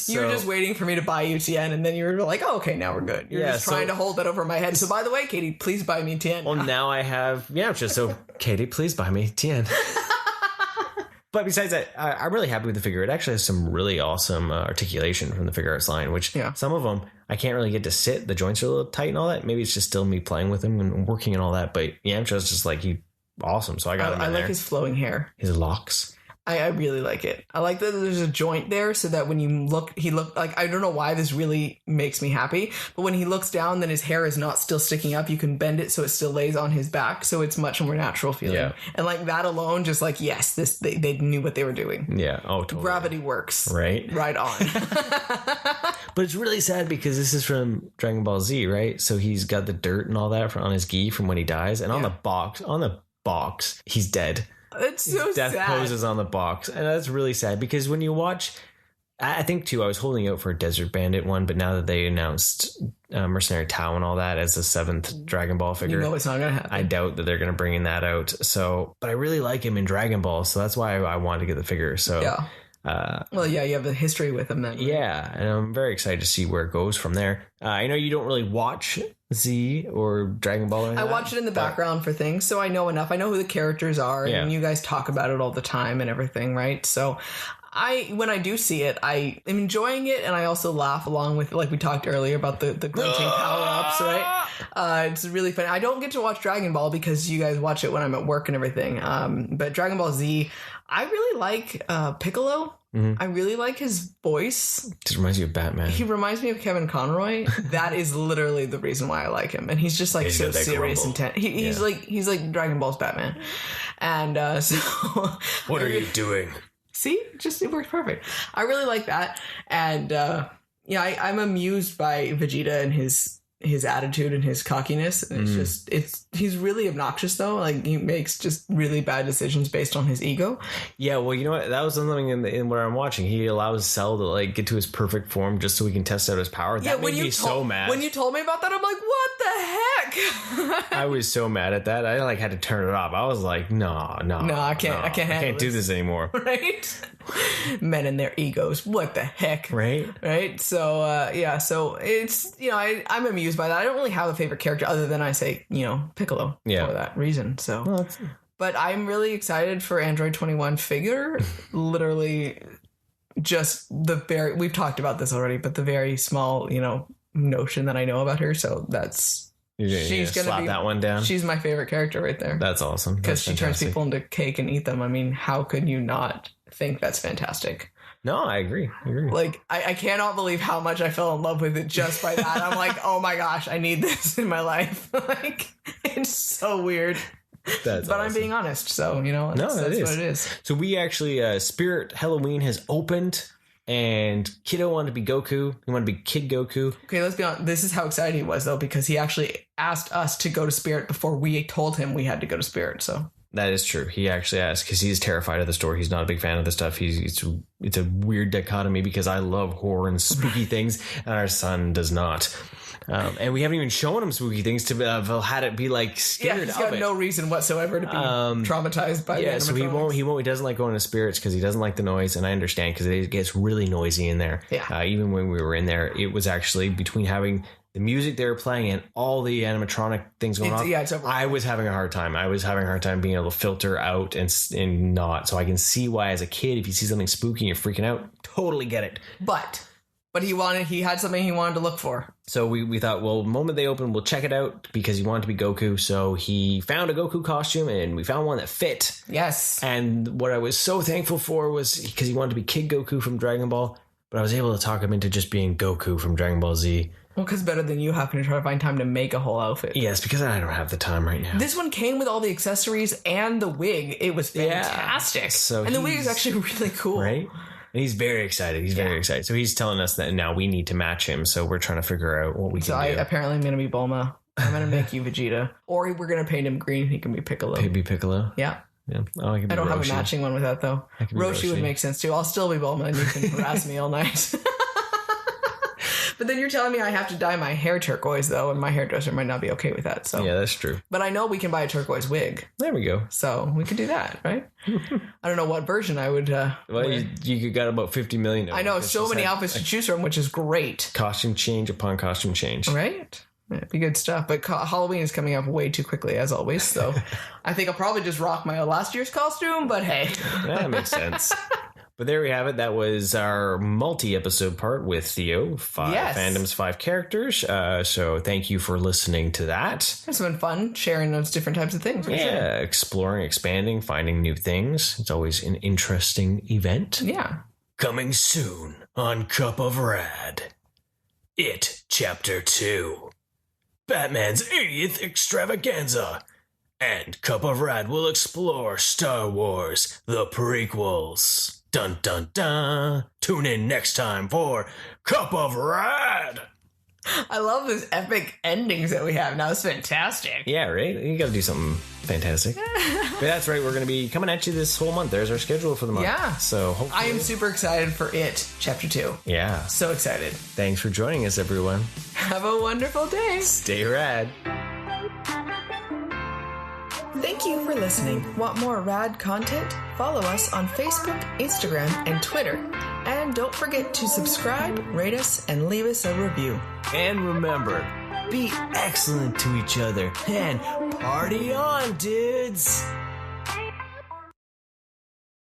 Speaker 2: You were just waiting for me to buy you Tien, and then you were like, oh, okay, now we're good. You're just trying to hold that over my head. So, by the way, Katie, please buy me Tien.
Speaker 1: Well, now I have Yamcha, so Katie, please buy me Tien. But besides that, I'm really happy with the figure. It actually has some really awesome articulation from the figure arts line, which some of them I can't really get to sit. The joints are a little tight and all that. Maybe it's just still me playing with him and working and all that. But Yamcha's just like awesome. So I got him in there.
Speaker 2: I like his flowing hair.
Speaker 1: His locks.
Speaker 2: I really like it. I like that there's a joint there so that when you look, he look like, I don't know why this really makes me happy, but when he looks down, then his hair is not still sticking up. You can bend it so it still lays on his back. So it's much more natural feeling. Yeah. And like that alone, just like, yes, they knew what they were doing.
Speaker 1: Yeah. Oh, totally.
Speaker 2: Gravity works.
Speaker 1: Right.
Speaker 2: Right on.
Speaker 1: But it's really sad because this is from Dragon Ball Z, right? So he's got the dirt and all that on his gi from when he dies. And on the box, he's dead.
Speaker 2: It's so
Speaker 1: Death
Speaker 2: sad.
Speaker 1: poses on the box, and that's really sad because when you watch, I think too, I was holding out for a Desert Bandit one, but now that they announced Mercenary Tao and all that as the 7th Dragon Ball figure,
Speaker 2: you know it's not gonna happen.
Speaker 1: I doubt that they're gonna bring that out. So, but I really like him in Dragon Ball, so that's why I wanted to get the figure. So
Speaker 2: yeah. Well, yeah, you have a history with him then. Right?
Speaker 1: Yeah, and I'm very excited to see where it goes from there. I know you don't really watch Z or Dragon Ball or anything.
Speaker 2: I watch it in the background for things, so I know enough. I know who the characters are, and you guys talk about it all the time and everything, right? So when I do see it, I am enjoying it, and I also laugh along with, like we talked earlier about the grunting power-ups, right? It's really funny. I don't get to watch Dragon Ball because you guys watch it when I'm at work and everything, but Dragon Ball Z, I really like Piccolo. Mm-hmm. I really like his voice.
Speaker 1: Just reminds you of Batman.
Speaker 2: He reminds me of Kevin Conroy. That is literally the reason why I like him, and he's just like so serious and tense. He's like Dragon Ball's Batman, and so.
Speaker 1: What are you doing?
Speaker 2: See, just it works perfect. I really like that, and I'm amused by Vegeta and his attitude and his cockiness. And he's really obnoxious though. Like he makes just really bad decisions based on his ego.
Speaker 1: Yeah, well, you know what? That was something in where I'm watching. He allows Cell to like get to his perfect form just so he can test out his power. That made me so mad.
Speaker 2: When you told me about that, I'm like, what the heck?
Speaker 1: I was so mad at that. I like had to turn it off. I was like, no,
Speaker 2: I can't
Speaker 1: do this anymore.
Speaker 2: Right? Men and their egos. What the heck? Right? So so it's I'm amused by that. I don't really have a favorite character other than I say, Piccolo for that reason. So but I'm really excited for Android 21 figure. Literally just we've talked about this already, but the very small, notion that I know about her. So that's she's gonna slap
Speaker 1: that one down.
Speaker 2: She's my favorite character right there.
Speaker 1: That's awesome.
Speaker 2: Because she turns people into cake and eat them. I mean, how could you not think that's fantastic?
Speaker 1: No, I agree.
Speaker 2: Like, I cannot believe how much I fell in love with it just by that. I'm like, oh my gosh, I need this in my life. Like, it's so weird.
Speaker 1: That's
Speaker 2: but I'm
Speaker 1: awesome.
Speaker 2: being honest, so that's what it is.
Speaker 1: So we actually Spirit Halloween has opened, and Kiddo wanted to be Goku. He wanted to be Kid Goku.
Speaker 2: Okay, let's be honest. This is how excited he was, though, because he actually asked us to go to Spirit before we told him we had to go to Spirit. So
Speaker 1: that is true. He actually asked because he's terrified of the store. He's not a big fan of the stuff. It's a weird dichotomy because I love horror and spooky things, and our son does not. And we haven't even shown him spooky things to have had it be like scared of it.
Speaker 2: He's got no reason whatsoever to be traumatized by the animatronics.
Speaker 1: So he doesn't like going to Spirits because he doesn't like the noise, and I understand because it gets really noisy in there.
Speaker 2: Yeah.
Speaker 1: Even when we were in there, it was actually between having the music they were playing and all the animatronic things going on.
Speaker 2: Yeah, it's over.
Speaker 1: I was having a hard time. I was having a hard time being able to filter out and not. So I can see why, as a kid, if you see something spooky and you're freaking out, totally get it.
Speaker 2: But he had something he wanted to look for.
Speaker 1: So we thought, well, the moment they open, we'll check it out because he wanted to be Goku. So he found a Goku costume, and we found one that fit.
Speaker 2: Yes.
Speaker 1: And what I was so thankful for was because he wanted to be Kid Goku from Dragon Ball, but I was able to talk him into just being Goku from Dragon Ball Z.
Speaker 2: Well, because better than you having to try to find time to make a whole outfit.
Speaker 1: Yes, because I don't have the time right now.
Speaker 2: This one came with all the accessories and the wig. It was fantastic.
Speaker 1: So
Speaker 2: and the wig is actually really cool.
Speaker 1: Right? And he's very excited. He's very excited. So he's telling us that now we need to match him. So we're trying to figure out what we can do.
Speaker 2: Apparently I'm going to be Bulma. I'm going to make you Vegeta. Or we're going to paint him green. He can be Piccolo.
Speaker 1: Could be Piccolo.
Speaker 2: Yeah.
Speaker 1: Yeah. Oh, I
Speaker 2: don't have a matching one with that, though. Roshi would make sense, too. I'll still be Bulma, and you can harass me all night. But then you're telling me I have to dye my hair turquoise, though, and my hairdresser might not be okay with that. So
Speaker 1: yeah, that's true.
Speaker 2: But I know we can buy a turquoise wig.
Speaker 1: There we go.
Speaker 2: So we could do that, right? I don't know what version I would
Speaker 1: well, you got about 50 million of
Speaker 2: I know, so many outfits to choose from, which is great.
Speaker 1: Costume change upon costume change.
Speaker 2: Right? It'd be good stuff. But Halloween is coming up way too quickly, as always. So I think I'll probably just rock my last year's costume, but hey.
Speaker 1: That makes sense. But there we have it. That was our multi-episode part with Theo. 5 fandoms, 5 characters. So thank you for listening to that.
Speaker 2: It's been fun sharing those different types of things.
Speaker 1: Yeah, exploring, expanding, finding new things. It's always an interesting event.
Speaker 2: Yeah.
Speaker 1: Coming soon on Cup of Rad. It Chapter 2. Batman's 80th extravaganza. And Cup of Rad will explore Star Wars, the prequels. Dun dun dun. Tune in next time for Cup of Rad.
Speaker 2: I love those epic endings that we have now. It's fantastic.
Speaker 1: Yeah, right? You got to do something fantastic. But that's right. We're going to be coming at you this whole month. There's our schedule for the month.
Speaker 2: Yeah.
Speaker 1: So hopefully.
Speaker 2: I am super excited for It Chapter 2.
Speaker 1: Yeah.
Speaker 2: So excited.
Speaker 1: Thanks for joining us, everyone.
Speaker 2: Have a wonderful day.
Speaker 1: Stay rad.
Speaker 2: Thank you for listening. Want more rad content? Follow us on Facebook, Instagram, and Twitter. And don't forget to subscribe, rate us, and leave us a review.
Speaker 1: And remember, be excellent to each other and party on, dudes!